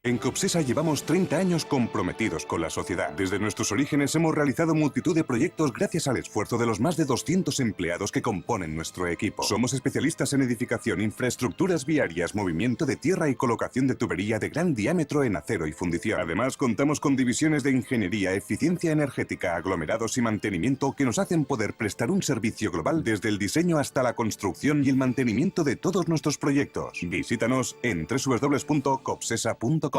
En Copsesa llevamos 30 años comprometidos con la sociedad. Desde nuestros orígenes hemos realizado multitud de proyectos gracias al esfuerzo de los más de 200 empleados que componen nuestro equipo. Somos especialistas en edificación, infraestructuras viarias, movimiento de tierra y colocación de tubería de gran diámetro en acero y fundición. Además, contamos con divisiones de ingeniería, eficiencia energética, aglomerados y mantenimiento que nos hacen poder prestar un servicio global desde el diseño hasta la construcción y el mantenimiento de todos nuestros proyectos. Visítanos en www.copsesa.com.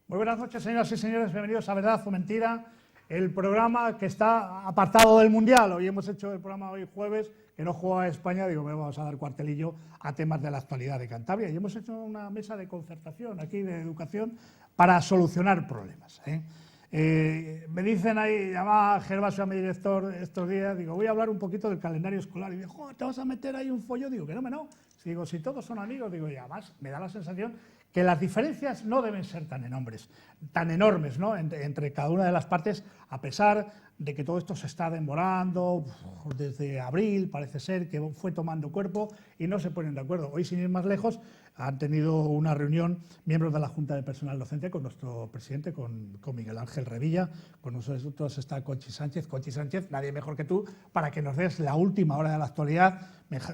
Muy buenas noches, señoras y señores, bienvenidos a Verdad o Mentira, el programa que está apartado del Mundial. Hoy hemos hecho el programa hoy jueves, que no juega España, digo, vamos a dar cuartelillo a temas de la actualidad de Cantabria. Y hemos hecho una mesa de concertación aquí de educación para solucionar problemas. Me dicen ahí, llamaba Gervasio a mi director estos días, digo, voy a hablar un poquito del calendario escolar. Y digo, ¿te vas a meter ahí un follón? Digo, que no. Digo, si todos son amigos, digo, y además me da la sensación que las diferencias no deben ser tan enormes, ¿no? entre cada una de las partes, a pesar de que todo esto se está demorando desde abril, parece ser que fue tomando cuerpo y no se ponen de acuerdo. Hoy, sin ir más lejos, han tenido una reunión miembros de la Junta de Personal Docente con nuestro presidente, con Miguel Ángel Revilla, con nosotros está Conchi Sánchez. Conchi Sánchez, nadie mejor que tú, para que nos des la última hora de la actualidad.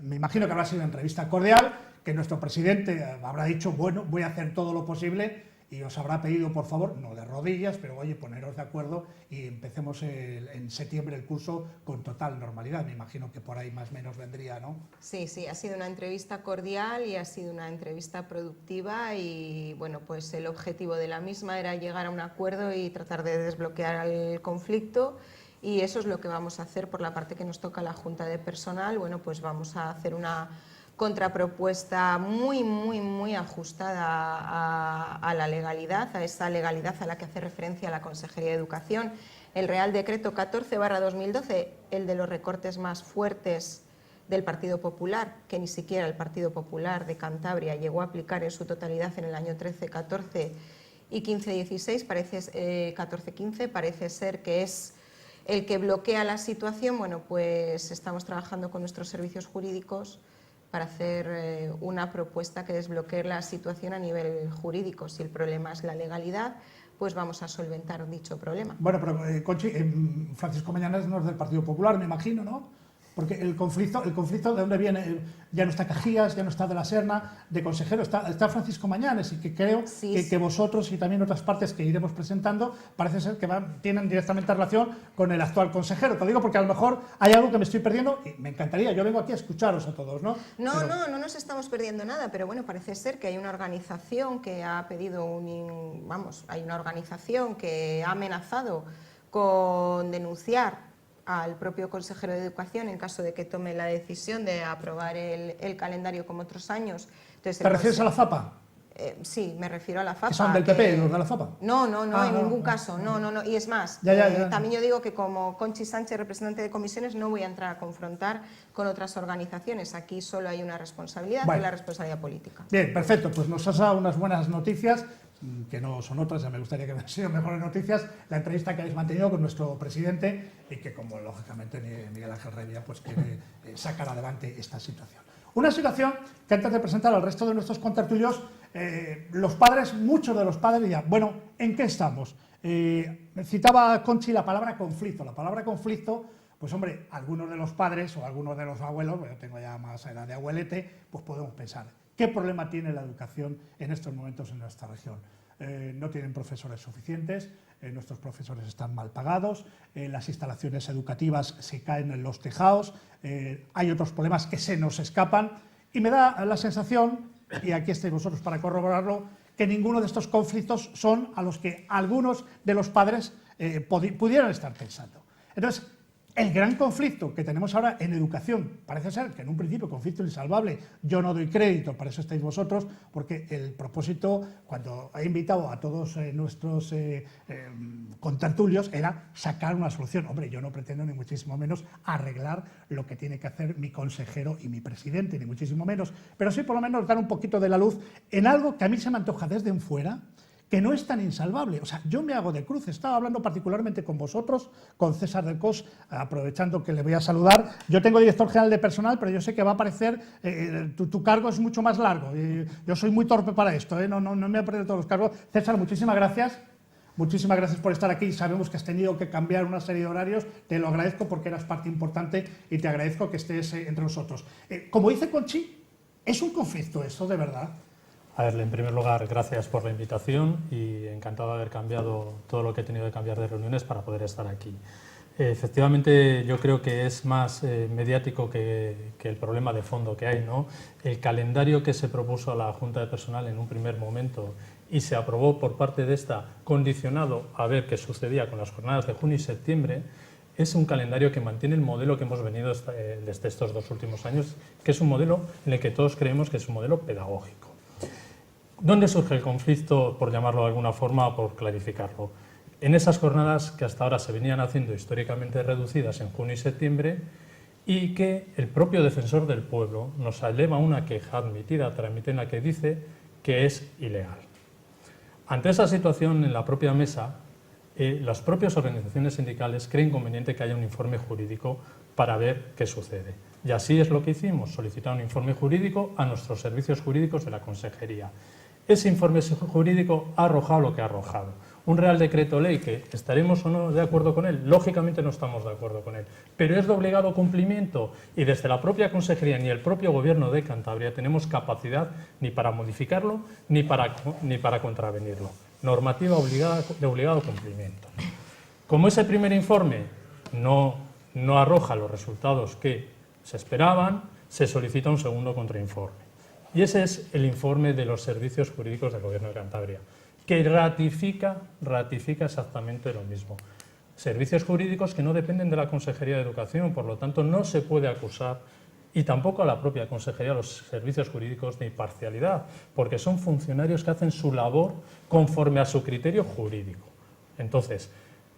Me imagino que habrá sido una entrevista cordial, que nuestro presidente habrá dicho, bueno, voy a hacer todo lo posible, y os habrá pedido, por favor, no de rodillas, pero oye, poneros de acuerdo y empecemos en septiembre el curso con total normalidad. Me imagino que por ahí más o menos vendría, ¿no? Sí, ha sido una entrevista cordial y ha sido una entrevista productiva y, bueno, pues el objetivo de la misma era llegar a un acuerdo y tratar de desbloquear el conflicto, y eso es lo que vamos a hacer por la parte que nos toca a la Junta de Personal. Bueno, pues vamos a hacer una contrapropuesta muy ajustada a la legalidad, a esa legalidad a la que hace referencia la Consejería de Educación. El Real Decreto 14/2012, el de los recortes más fuertes del Partido Popular, que ni siquiera el Partido Popular de Cantabria llegó a aplicar en su totalidad en el año 13-14 y 15-16, 14-15, parece ser que es el que bloquea la situación. Bueno, pues estamos trabajando con nuestros servicios jurídicos para hacer una propuesta que desbloquee la situación a nivel jurídico. Si el problema es la legalidad, pues vamos a solventar dicho problema. Bueno, pero Conchi, Francisco Mañanes no es del Partido Popular, me imagino, ¿no? Porque el conflicto ¿de dónde viene? Ya no está Cajías, ya no está de la Serna, de consejero, está Francisco Mañanes, y que creo que vosotros y también otras partes que iremos presentando parece ser que tienen directamente relación con el actual consejero. Te lo digo porque a lo mejor hay algo que me estoy perdiendo y me encantaría, yo vengo aquí a escucharos a todos, ¿no? No nos estamos perdiendo nada, pero bueno, parece ser que hay una organización que ha pedido hay una organización que ha amenazado con denunciar al propio consejero de Educación en caso de que tome la decisión de aprobar el calendario como otros años. Entonces, ¿Te refieres a la FAPA? Sí, me refiero a la FAPA. ¿Que son del PP, los de la FAPA? No, en ningún caso, no. Y es más, también yo digo que como Conchi Sánchez, representante de comisiones, no voy a entrar a confrontar con otras organizaciones. Aquí solo hay una responsabilidad, que es la responsabilidad política. Bien, perfecto, pues nos has dado unas buenas noticias, que no son otras, ya me gustaría que hubieran sido mejores noticias, la entrevista que habéis mantenido con nuestro presidente y que, como lógicamente Miguel Ángel Revilla, pues quiere sacar adelante esta situación. Una situación que, antes de presentar al resto de nuestros contertulios, los padres, muchos de los padres dirían, bueno, ¿en qué estamos? Citaba Conchi la palabra conflicto. La palabra conflicto, pues hombre, algunos de los padres o algunos de los abuelos, yo tengo ya más edad de abuelete, pues podemos pensar, ¿qué problema tiene la educación en estos momentos en nuestra región? No tienen profesores suficientes, nuestros profesores están mal pagados, las instalaciones educativas se caen en los tejados, hay otros problemas que se nos escapan, y me da la sensación, y aquí estáis vosotros para corroborarlo, que ninguno de estos conflictos son a los que algunos de los padres pudieran estar pensando. Entonces, El gran conflicto que tenemos ahora en educación, parece ser que en un principio conflicto insalvable, yo no doy crédito, para eso estáis vosotros, porque el propósito, cuando he invitado a todos nuestros contertulios, era sacar una solución. Hombre, yo no pretendo ni muchísimo menos arreglar lo que tiene que hacer mi consejero y mi presidente, ni muchísimo menos, pero sí por lo menos dar un poquito de la luz en algo que a mí se me antoja desde en fuera, que no es tan insalvable. O sea, yo me hago de cruz. Estaba hablando particularmente con vosotros, con César del Cos, aprovechando que le voy a saludar. Yo tengo director general de personal, pero yo sé que va a aparecer, tu cargo es mucho más largo. Yo soy muy torpe para esto, no me voy a perder todos los cargos. César, muchísimas gracias. Muchísimas gracias por estar aquí. Sabemos que has tenido que cambiar una serie de horarios. Te lo agradezco porque eras parte importante y te agradezco que estés entre nosotros. Como dice Conchi, ¿es un conflicto esto de verdad? A ver, en primer lugar, gracias por la invitación y encantado de haber cambiado todo lo que he tenido que cambiar de reuniones para poder estar aquí. Efectivamente, yo creo que es más mediático que el problema de fondo que hay, ¿no? El calendario que se propuso a la Junta de Personal en un primer momento y se aprobó por parte de esta, condicionado a ver qué sucedía con las jornadas de junio y septiembre, es un calendario que mantiene el modelo que hemos venido desde estos 2 últimos años, que es un modelo en el que todos creemos que es un modelo pedagógico. ¿Dónde surge el conflicto, por llamarlo de alguna forma o por clarificarlo? En esas jornadas que hasta ahora se venían haciendo históricamente reducidas en junio y septiembre y que el propio defensor del pueblo nos eleva una queja admitida a trámite en la que dice que es ilegal. Ante esa situación, en la propia mesa, las propias organizaciones sindicales creen conveniente que haya un informe jurídico para ver qué sucede. Y así es lo que hicimos, solicitar un informe jurídico a nuestros servicios jurídicos de la Consejería. Ese informe jurídico ha arrojado lo que ha arrojado. Un Real Decreto Ley que estaremos o no de acuerdo con él, lógicamente no estamos de acuerdo con él, pero es de obligado cumplimiento y desde la propia Consejería ni el propio Gobierno de Cantabria tenemos capacidad ni para modificarlo ni para contravenirlo. Normativa de obligado cumplimiento. Como ese primer informe no arroja los resultados que se esperaban, se solicita un segundo contrainforme. Y ese es el informe de los servicios jurídicos del Gobierno de Cantabria, que ratifica exactamente lo mismo. Servicios jurídicos que no dependen de la Consejería de Educación, por lo tanto no se puede acusar, y tampoco a la propia Consejería, a los servicios jurídicos, de imparcialidad, porque son funcionarios que hacen su labor conforme a su criterio jurídico. Entonces,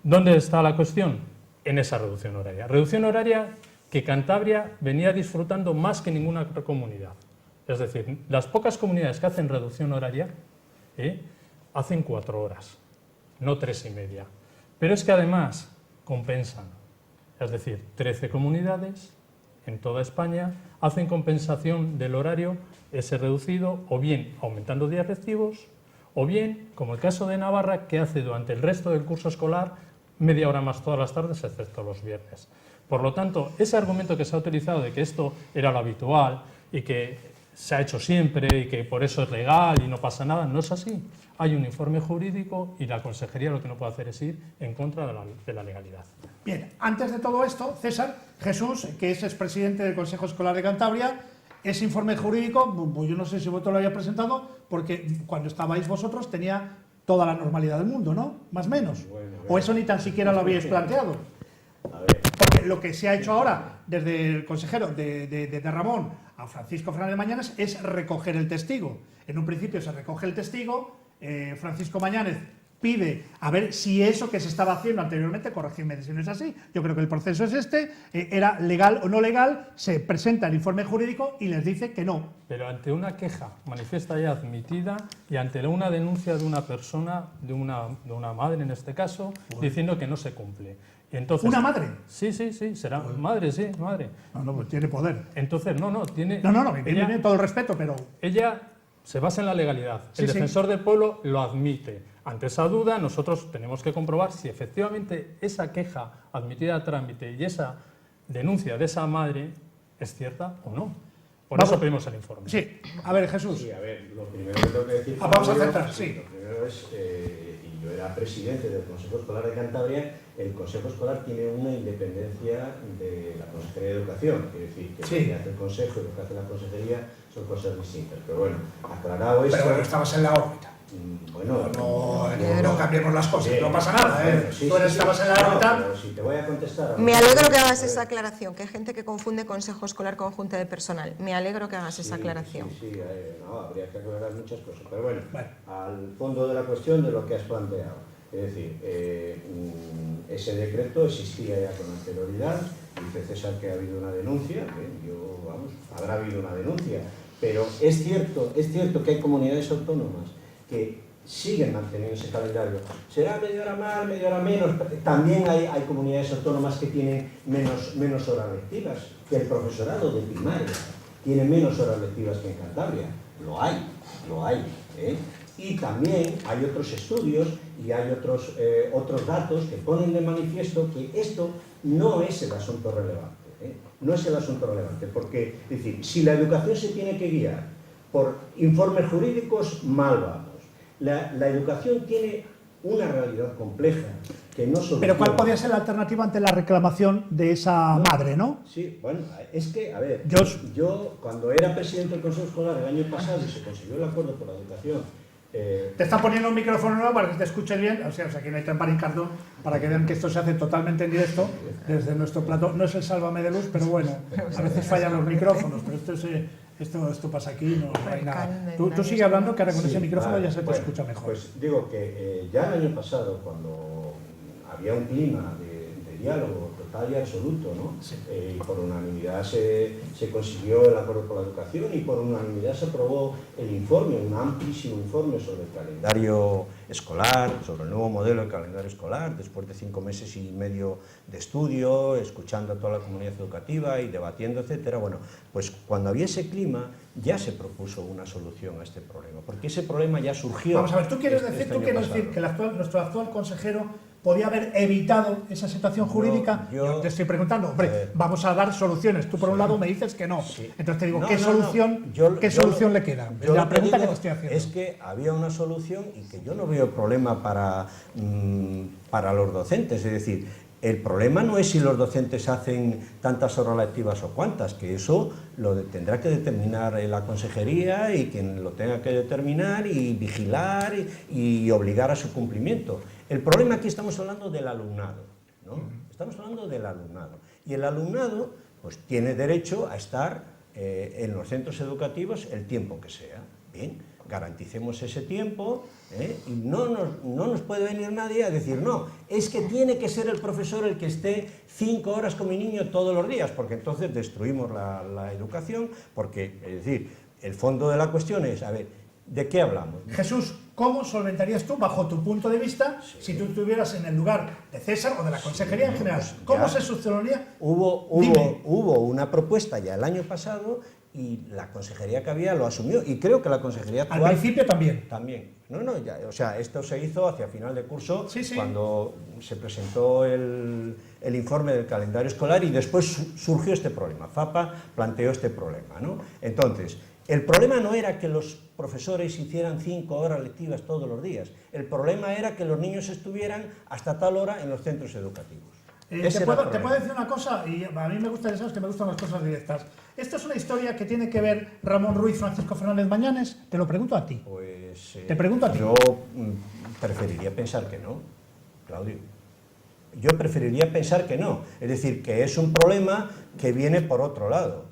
¿dónde está la cuestión? En esa reducción horaria. Reducción horaria que Cantabria venía disfrutando más que ninguna otra comunidad. Es decir, las pocas comunidades que hacen reducción horaria hacen 4 horas, no 3,5. Pero es que además compensan. Es decir, 13 comunidades en toda España hacen compensación del horario ese reducido, o bien aumentando días lectivos, o bien, como el caso de Navarra, que hace durante el resto del curso escolar media hora más todas las tardes, excepto los viernes. Por lo tanto, ese argumento que se ha utilizado de que esto era lo habitual y que se ha hecho siempre y que por eso es legal y no pasa nada, no es así. Hay un informe jurídico y la Consejería lo que no puede hacer es ir en contra de la legalidad. Bien, antes de todo esto, César, Jesús, que es expresidente del Consejo Escolar de Cantabria, ese informe jurídico, pues yo no sé si vosotros lo habéis presentado, porque cuando estabais vosotros tenía toda la normalidad del mundo, ¿no? Más o menos. Bueno, o eso ni tan siquiera lo habíais planteado. A ver. Porque lo que se ha hecho ahora, desde el consejero de Ramón a Francisco Fernández Mañanes, es recoger el testigo. En un principio se recoge el testigo, Francisco Mañanes pide a ver si eso que se estaba haciendo anteriormente, corregidme si no es así, yo creo que el proceso es este, era legal o no legal, se presenta el informe jurídico y les dice que no. Pero ante una queja manifiesta y admitida y ante una denuncia de una persona, de una madre en este caso, diciendo que no se cumple. Entonces, ¿una madre? Sí, será madre, sí, madre. No, pues tiene poder. Entonces, tiene... No, tiene todo el respeto, pero... Ella se basa en la legalidad. El defensor del pueblo lo admite. Ante esa duda, nosotros tenemos que comprobar si efectivamente esa queja admitida a trámite y esa denuncia de esa madre es cierta o no. Por eso pedimos el informe. Sí, a ver, Jesús. Sí, a ver, lo primero que tengo que decir... vamos a centrar, sí. Lo primero es, y yo era presidente del Consejo Escolar de Cantabria, el Consejo Escolar tiene una independencia de la Consejería de Educación. Quiere decir que lo que hace el Consejo y lo que hace la Consejería son cosas distintas. Pero bueno, aclarado esto... Pero bueno, estabas en la órbita. Bueno, no cambiemos las cosas, sí, no pasa nada. bueno, sí, Tú estabas en la órbita. pero si te voy a contestar... Me alegro que hagas esa aclaración, que hay gente que confunde consejo escolar con junta de personal. Me alegro que hagas esa aclaración. Sí, no, habría que aclarar muchas cosas. Pero bueno, al fondo de la cuestión de lo que has planteado. Es decir, ese decreto existía ya con anterioridad. Dice César que ha habido una denuncia. Habrá habido una denuncia. Pero es cierto que hay comunidades autónomas que siguen manteniendo ese calendario. Será media hora más, media hora menos. También hay comunidades autónomas que tienen menos horas lectivas, que el profesorado de primaria tiene menos horas lectivas que en Cantabria. Lo hay. Y también hay otros estudios y hay otros datos que ponen de manifiesto que esto no es el asunto relevante. No es el asunto relevante, porque, es decir, si la educación se tiene que guiar por informes jurídicos, mal vamos. La educación tiene una realidad compleja que no soluciona. Pero ¿cuál podría ser la alternativa ante la reclamación de esa madre, no? Sí, bueno, es que, a ver, Yo cuando era presidente del Consejo Escolar el año pasado y se consiguió el acuerdo por la educación... Te está poniendo un micrófono nuevo para que te escuches bien, o sea que no hay trampa ni cartón, para que vean que esto se hace totalmente en directo desde nuestro plató. No es el Sálvame de Luz, pero bueno, a veces fallan los micrófonos, pero esto pasa aquí, no hay nada. Tú sigue hablando, que ahora con ese micrófono ya se te escucha mejor. Pues digo que ya el año pasado, cuando había un clima de diálogo total y absoluto, ¿no? Sí. Y por unanimidad se consiguió el acuerdo por la educación y por unanimidad se aprobó el informe, un amplísimo informe sobre el calendario escolar, sobre el nuevo modelo de calendario escolar, después de 5 meses y medio de estudio, escuchando a toda la comunidad educativa y debatiendo, etcétera. Bueno, pues cuando había ese clima ya se propuso una solución a este problema, porque ese problema ya surgió. Vamos a ver, ¿tú quieres decir que nuestro actual consejero podía haber evitado esa situación jurídica? Yo te estoy preguntando, hombre, vamos a dar soluciones. Tú por un lado me dices que no. Sí. Entonces te digo, ¿qué solución le queda? La pregunta que te estoy haciendo. Es que había una solución y que yo no veo problema para los docentes. Es decir, el problema no es si los docentes hacen tantas horas lectivas o cuántas, que eso lo tendrá que determinar la consejería y quien lo tenga que determinar y vigilar y obligar a su cumplimiento. El problema aquí estamos hablando del alumnado, ¿no? Estamos hablando del alumnado. Y el alumnado pues tiene derecho a estar en los centros educativos el tiempo que sea. Bien, garanticemos ese tiempo y no nos puede venir nadie a decir, no, es que tiene que ser el profesor el que esté 5 horas con mi niño todos los días, porque entonces destruimos la educación, porque, es decir, el fondo de la cuestión es, a ver, ¿de qué hablamos? Jesús, ¿cómo solventarías tú, bajo tu punto de vista, si tú estuvieras en el lugar de César o de la consejería en general? ¿Cómo se solucionaría? Hubo una propuesta ya el año pasado y la consejería que había lo asumió, y creo que la consejería actual... Al principio también. También. O sea, esto se hizo hacia final de curso, cuando se presentó el informe del calendario escolar y después surgió este problema. FAPA planteó este problema, ¿no? Entonces, el problema no era que los profesores hicieran 5 horas lectivas todos los días, el problema era que los niños estuvieran hasta tal hora en los centros educativos. Te puedo decir una cosa, y a mí me gusta, ya sabes que me gustan las cosas directas. Esto es una historia que tiene que ver Ramón Ruiz, Francisco Fernández Mañanes. Te lo pregunto a ti. Pues te pregunto a ti. Yo preferiría pensar que no, Claudio. Yo preferiría pensar que no. Es decir, que es un problema que viene por otro lado.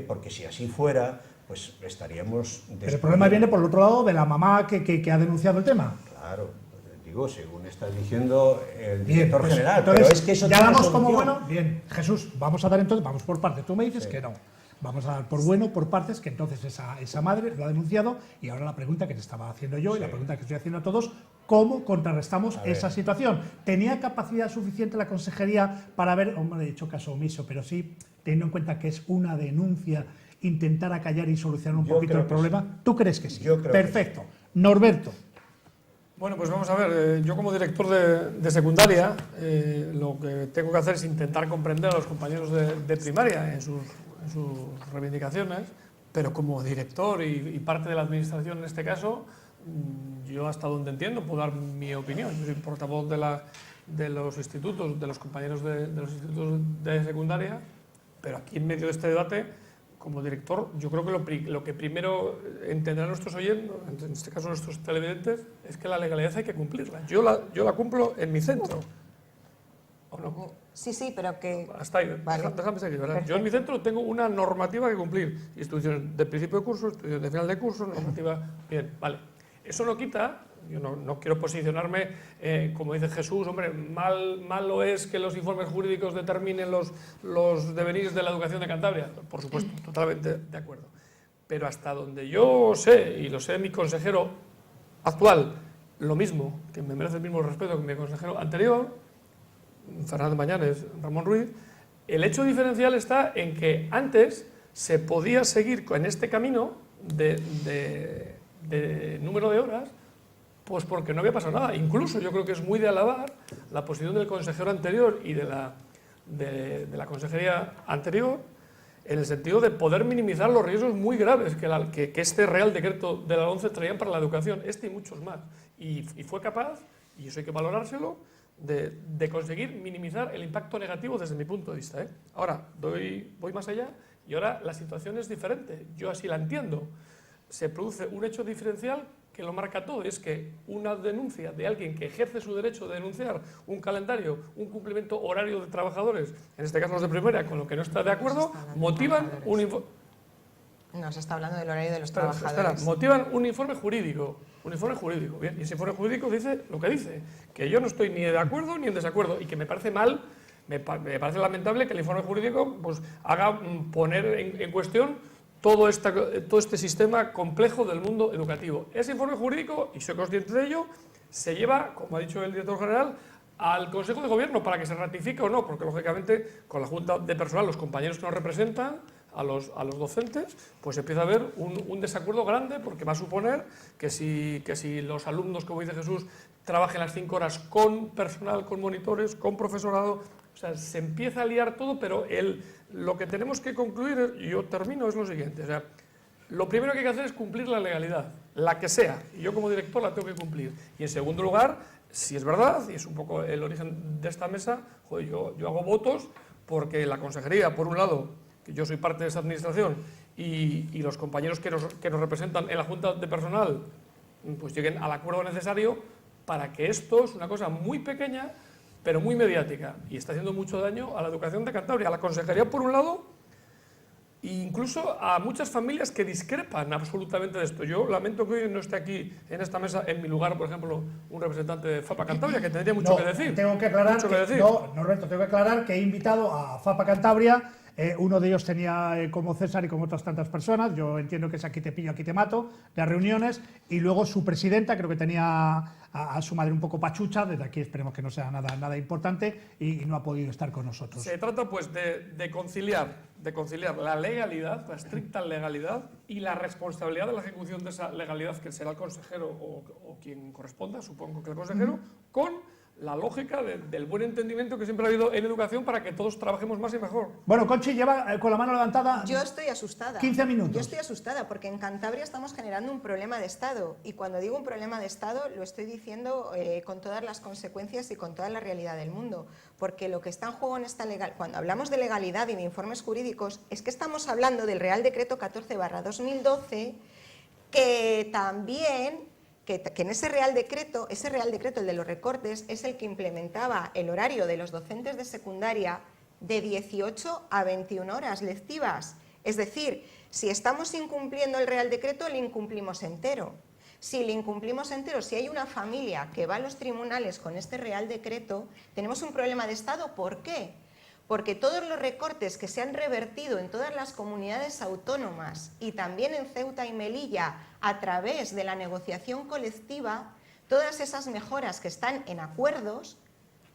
Porque si así fuera, pues estaríamos... Pero el problema viene por el otro lado de la mamá que ha denunciado el tema. Claro. Digo, según estás diciendo el director general, entonces, pero es que eso ya damos como bueno. Bien, Jesús, vamos a dar entonces, vamos por partes. Tú me dices que no. Vamos a dar por bueno, por partes, que entonces esa madre lo ha denunciado, y ahora la pregunta que te estaba haciendo yo y la pregunta que estoy haciendo a todos, ¿cómo contrarrestamos esa situación? ¿Tenía capacidad suficiente la consejería para haber, hombre, he hecho caso omiso, pero sí, teniendo en cuenta que es una denuncia, intentar acallar y solucionar un poquito el problema? Sí. ¿Tú crees que sí? Yo creo Perfecto. Que sí. Norberto. Bueno, pues vamos a ver, yo como director de secundaria lo que tengo que hacer es intentar comprender a los compañeros de primaria en sus reivindicaciones, pero como director y parte de la administración en este caso, yo hasta donde entiendo puedo dar mi opinión. Yo soy portavoz de los institutos, de los compañeros de los institutos de secundaria, pero aquí en medio de este debate como director, yo creo que lo que primero entenderán nuestros oyentes, en este caso nuestros televidentes, es que la legalidad hay que cumplirla. Yo la cumplo en mi centro. ¿O no? Sí, sí, pero que... Hasta ahí, Vale. déjame seguir, ¿verdad? Yo en mi centro tengo una normativa que cumplir. Instrucciones de principio de curso, instrucciones de final de curso, normativa... Bien, vale. Eso no quita, yo no quiero posicionarme, como dice Jesús, hombre, malo es que los informes jurídicos determinen los devenires de la educación de Cantabria. Por supuesto, totalmente de acuerdo. Pero hasta donde yo sé, y lo sé mi consejero actual, lo mismo, que me merece el mismo respeto que mi consejero anterior, Fernández Mañanes, Ramón Ruiz, el hecho diferencial está en que antes se podía seguir en este camino de número de horas, pues porque no había pasado nada. Incluso yo creo que es muy de alabar la posición del consejero anterior y de la consejería anterior, en el sentido de poder minimizar los riesgos muy graves que este Real Decreto de la 11 traían para la educación, este y muchos más. Y fue capaz, y eso hay que valorárselo, de conseguir minimizar el impacto negativo desde mi punto de vista. Ahora, voy más allá y ahora la situación es diferente. Yo así la entiendo. Se produce un hecho diferencial que lo marca todo, es que una denuncia de alguien que ejerce su derecho de denunciar un calendario, un cumplimiento horario de trabajadores, en este caso los de primaria, con lo que no está de acuerdo, motivan un informe... No, se está hablando del horario de los trabajadores. Motivan un informe jurídico. Un informe jurídico. Bien, y ese informe jurídico dice lo que dice, que yo no estoy ni de acuerdo ni en desacuerdo, y que me parece mal, me parece lamentable que el informe jurídico pues, haga poner en cuestión todo este sistema complejo del mundo educativo. Ese informe jurídico, y soy consciente de ello, se lleva, como ha dicho el director general, al Consejo de Gobierno para que se ratifique o no, porque lógicamente con la Junta de Personal, los compañeros que nos representan, a los docentes, pues empieza a haber un desacuerdo grande, porque va a suponer que si los alumnos, como dice Jesús, trabajen las 5 horas con personal, con monitores, con profesorado, o sea, se empieza a liar todo, pero lo que tenemos que concluir, y yo termino, es lo siguiente, o sea, lo primero que hay que hacer es cumplir la legalidad, la que sea, y yo como director la tengo que cumplir. Y en segundo lugar, si es verdad, y es un poco el origen de esta mesa, joder, yo hago votos porque la consejería, por un lado, que yo soy parte de esa administración, y los compañeros que nos representan en la Junta de Personal, pues lleguen al acuerdo necesario para que esto es una cosa muy pequeña, pero muy mediática, y está haciendo mucho daño a la educación de Cantabria, a la consejería por un lado, e incluso a muchas familias que discrepan absolutamente de esto. Yo lamento que hoy no esté aquí en esta mesa, en mi lugar, por ejemplo, un representante de FAPA Cantabria, que tendría mucho que decir. Tengo que aclarar Roberto, tengo que aclarar que he invitado a FAPA Cantabria. Uno de ellos tenía como César y como otras tantas personas, yo entiendo que es aquí te pillo, aquí te mato, las reuniones, y luego su presidenta, creo que tenía a su madre un poco pachucha, desde aquí esperemos que no sea nada importante, y no ha podido estar con nosotros. Se trata pues de conciliar la legalidad, la estricta legalidad, y la responsabilidad de la ejecución de esa legalidad, que será el consejero o quien corresponda, supongo que el consejero, con la lógica del buen entendimiento que siempre ha habido en educación para que todos trabajemos más y mejor. Bueno, Conchi lleva con la mano levantada. Yo estoy asustada. 15 minutos. Yo estoy asustada porque en Cantabria estamos generando un problema de Estado, y cuando digo un problema de Estado lo estoy diciendo con todas las consecuencias y con toda la realidad del mundo, porque lo que está en juego en esta cuando hablamos de legalidad y de informes jurídicos, es que estamos hablando del Real Decreto 14/2012, que también que en ese Real Decreto, el de los recortes, es el que implementaba el horario de los docentes de secundaria de 18 a 21 horas lectivas. Es decir, si estamos incumpliendo el Real Decreto, le incumplimos entero. Si le incumplimos entero, si hay una familia que va a los tribunales con este Real Decreto, tenemos un problema de Estado. ¿Por qué? Porque todos los recortes que se han revertido en todas las comunidades autónomas y también en Ceuta y Melilla a través de la negociación colectiva, todas esas mejoras que están en acuerdos,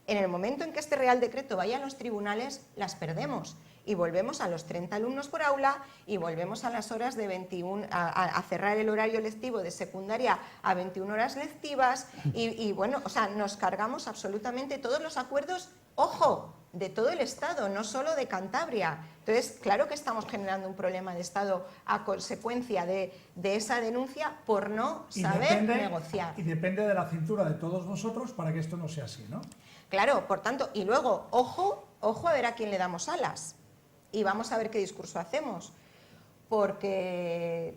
en el momento en que este Real Decreto vaya a los tribunales, las perdemos. Y volvemos a los 30 alumnos por aula, y volvemos a las horas de 21, a cerrar el horario lectivo de secundaria a 21 horas lectivas, y bueno, o sea, nos cargamos absolutamente todos los acuerdos, ojo, de todo el Estado, no solo de Cantabria. Entonces, claro que estamos generando un problema de Estado a consecuencia de esa denuncia por no saber negociar. Y depende de la cintura de todos nosotros para que esto no sea así, ¿no? Claro, por tanto, y luego, ojo a ver a quién le damos alas. Y vamos a ver qué discurso hacemos. porque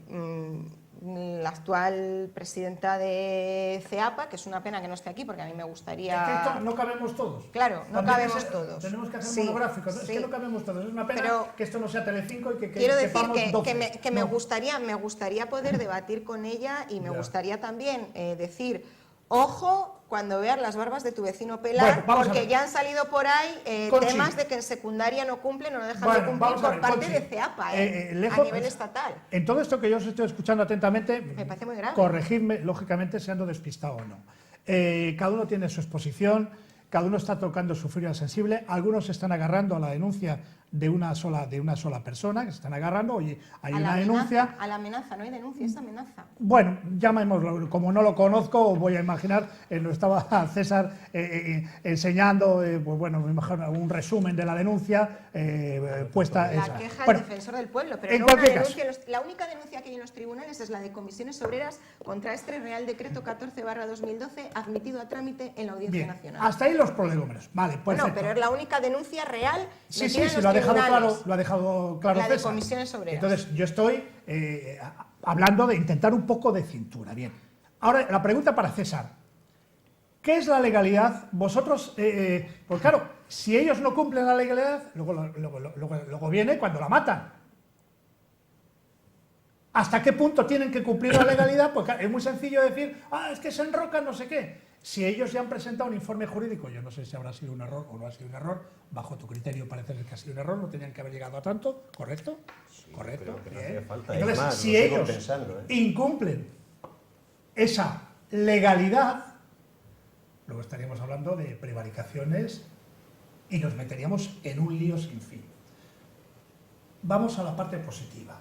la actual presidenta de CEAPA, que es una pena que no esté aquí porque a mí me gustaría... Es que esto no cabemos todos. Claro, no cabemos todos. Tenemos que hacer Sí, monográficos. Es sí. que no cabemos todos. Es una pena Pero que esto no sea Telecinco y que quiero decir quepamos 12. que No. me gustaría poder debatir con ella y me Ya. gustaría también decir, ojo, cuando veas las barbas de tu vecino pelar, Bueno, vamos a porque ver. ya han salido por ahí Conchi. temas de que en secundaria no cumplen o no dejan de Bueno, cumplir vamos a por ver, parte Conchi. de CEAPA, Lejos- a nivel estatal. En todo esto que yo os estoy escuchando atentamente, Me parece muy grave. corregidme, lógicamente, si ando despistado o no. Cada uno tiene su exposición, cada uno está tocando su fibra sensible, algunos se están agarrando a la denuncia de una sola persona, que se están agarrando, oye, hay A la una amenaza, denuncia. a la amenaza, no hay denuncia, es amenaza. Bueno, llamémoslo, como no lo conozco, voy a imaginar, lo estaba César enseñando, pues bueno, me imagino un resumen de la denuncia puesta. La esa. queja del Bueno, defensor del pueblo, pero en no una cualquier denuncia. La única denuncia que hay en los tribunales es la de comisiones obreras contra este Real Decreto 14/2012 admitido a trámite en la Audiencia bien, Nacional. hasta ahí los prolegómenos. Vale, perfecto. Bueno, pero es la única denuncia real Sí, metida en sí, los lo ha dejado tribunales. claro, la de César. Comisiones obreras. Entonces, yo estoy hablando de intentar un poco de cintura. Bien. Ahora, la pregunta para César. ¿Qué es la legalidad? Vosotros, pues claro, si ellos no cumplen la legalidad, luego viene cuando la matan. ¿Hasta qué punto tienen que cumplir la legalidad? Pues es muy sencillo decir, es que se enrocan no sé qué. Si ellos ya han presentado un informe jurídico, yo no sé si habrá sido un error o no ha sido un error, bajo tu criterio parece que ha sido un error, no tenían que haber llegado a tanto, ¿correcto? Sí, Correcto. creo que no Bien. hacía falta. Entonces, Es más, si lo sigo ellos pensando, incumplen esa legalidad, luego estaríamos hablando de prevaricaciones y nos meteríamos en un lío sin fin. Vamos a la parte positiva.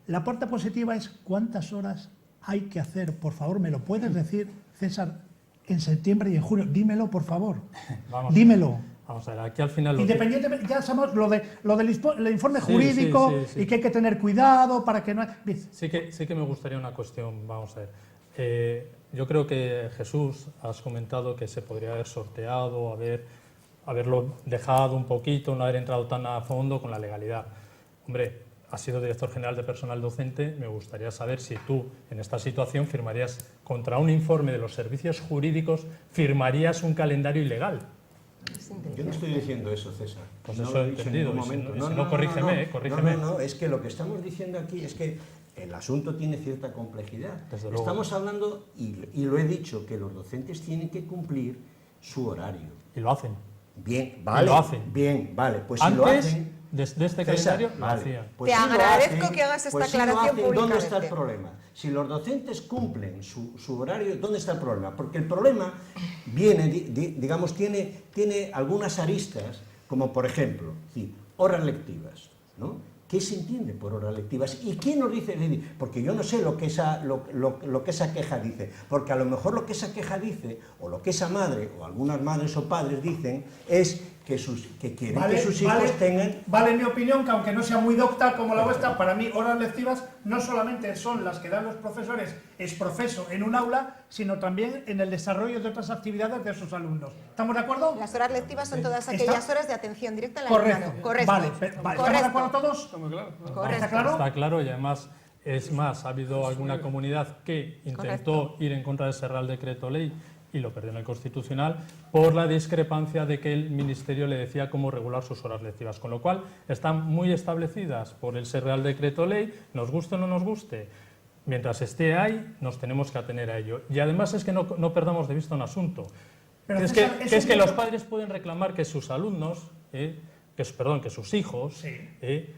La parte positiva es cuántas horas hay que hacer. Por favor, ¿me lo puedes decir, César, en septiembre y en junio? Dímelo, por favor. Dímelo. Vamos a ver, aquí al final... Independientemente, ya sabemos lo del informe Sí, jurídico sí, sí, sí. y que hay que tener cuidado para que no... Bien. Sí que me gustaría una cuestión, vamos a ver. Yo creo que Jesús, has comentado que se podría haber sorteado, haberlo dejado un poquito, no haber entrado tan a fondo con la legalidad. Hombre, has sido director general de personal docente, me gustaría saber si tú, en esta situación, firmarías contra un informe de los servicios jurídicos, firmarías un calendario ilegal. Yo no estoy diciendo eso, César. Pues No eso lo he dicho en entendido, ningún y si momento. no, corrígeme, corrígeme. No, es que lo que estamos diciendo aquí es que el asunto tiene cierta complejidad. Desde luego. Estamos hablando, y lo he dicho, que los docentes tienen que cumplir su horario. Y lo hacen. Bien, vale. lo hacen. Bien, vale. Pues si Antes lo hacen... de este César, calendario, lo vale, hacían. pues Te si lo agradezco hacen, que hagas esta pues si lo aclaración hacen, ¿dónde está el públicamente? problema? Si los docentes cumplen su horario, ¿dónde está el problema? Porque el problema viene, digamos, tiene algunas aristas, como por ejemplo, sí, horas lectivas, ¿no? ¿Qué se entiende por horas lectivas? ¿Y quién nos dice? Porque yo no sé lo que esa queja dice, porque a lo mejor lo que esa queja dice, o lo que esa madre, o algunas madres o padres dicen, es que quieren que sus hijos tengan... Vale mi opinión, que aunque no sea muy docta como la vuestra, para mí horas lectivas no solamente son las que dan los profesores exprofeso en un aula, sino también en el desarrollo de otras actividades de sus alumnos. ¿Estamos de acuerdo? Las horas lectivas son todas aquellas horas de atención directa al Correcto. alumnado. Correcto. Vale, ¿estamos de Correcto. acuerdo todos? Está muy claro. Correcto. ¿Está claro? Está claro, y además, es más, ha habido alguna comunidad que intentó ir en contra de ese Real Decreto Ley y lo perdió en el Constitucional por la discrepancia de que el Ministerio le decía cómo regular sus horas lectivas, con lo cual están muy establecidas por ese Real Decreto Ley, nos guste o no nos guste. Mientras esté ahí, nos tenemos que atener a ello. Y además es que no perdamos de vista un asunto, Pero que es César, que, que los padres pueden reclamar que sus alumnos, que sus hijos, Sí.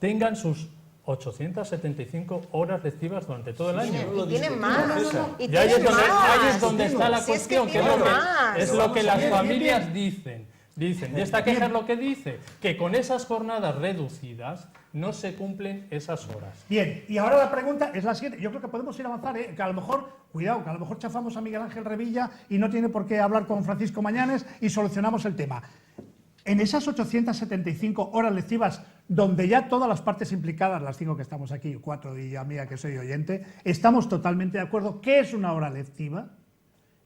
tengan sus 875 horas lectivas durante todo el año. Y tienen más. Y Y ahí es tienen donde, más. ahí es donde está la Si es que cuestión, que tienen más. es lo que las Bien, familias bien. dicen. Y esta queja es lo que dice, que con esas jornadas reducidas no se cumplen esas horas. Bien, y ahora la pregunta es la siguiente. Yo creo que podemos ir a avanzar, que a lo mejor, cuidado, que a lo mejor chafamos a Miguel Ángel Revilla y no tiene por qué hablar con Francisco Mañanes y solucionamos el tema. En esas 875 horas lectivas, donde ya todas las partes implicadas, las 5 que estamos aquí, 4 y a mía que soy oyente, estamos totalmente de acuerdo. ¿Qué es una hora lectiva?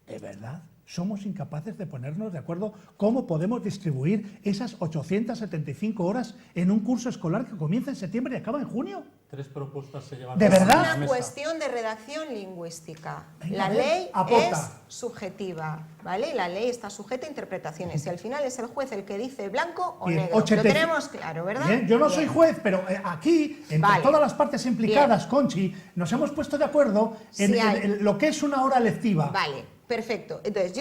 ¿Es verdad? somos incapaces de ponernos de acuerdo cómo podemos distribuir esas 875 horas en un curso escolar que comienza en septiembre y acaba en junio. 3 propuestas se llevan ¿De a la verdad? Es una mesa. cuestión de redacción lingüística. Venga, La a ver, ley aporta. es subjetiva, ¿vale? La ley está sujeta a interpretaciones y al final es el juez el que dice blanco o Bien, negro. 80. Lo tenemos claro, ¿verdad? Bien, yo no soy Bien. juez, pero aquí, entre Vale. todas las partes implicadas, Conchi, nos hemos puesto de acuerdo en, Sí hay. en lo que es una hora lectiva. Vale, perfecto. Entonces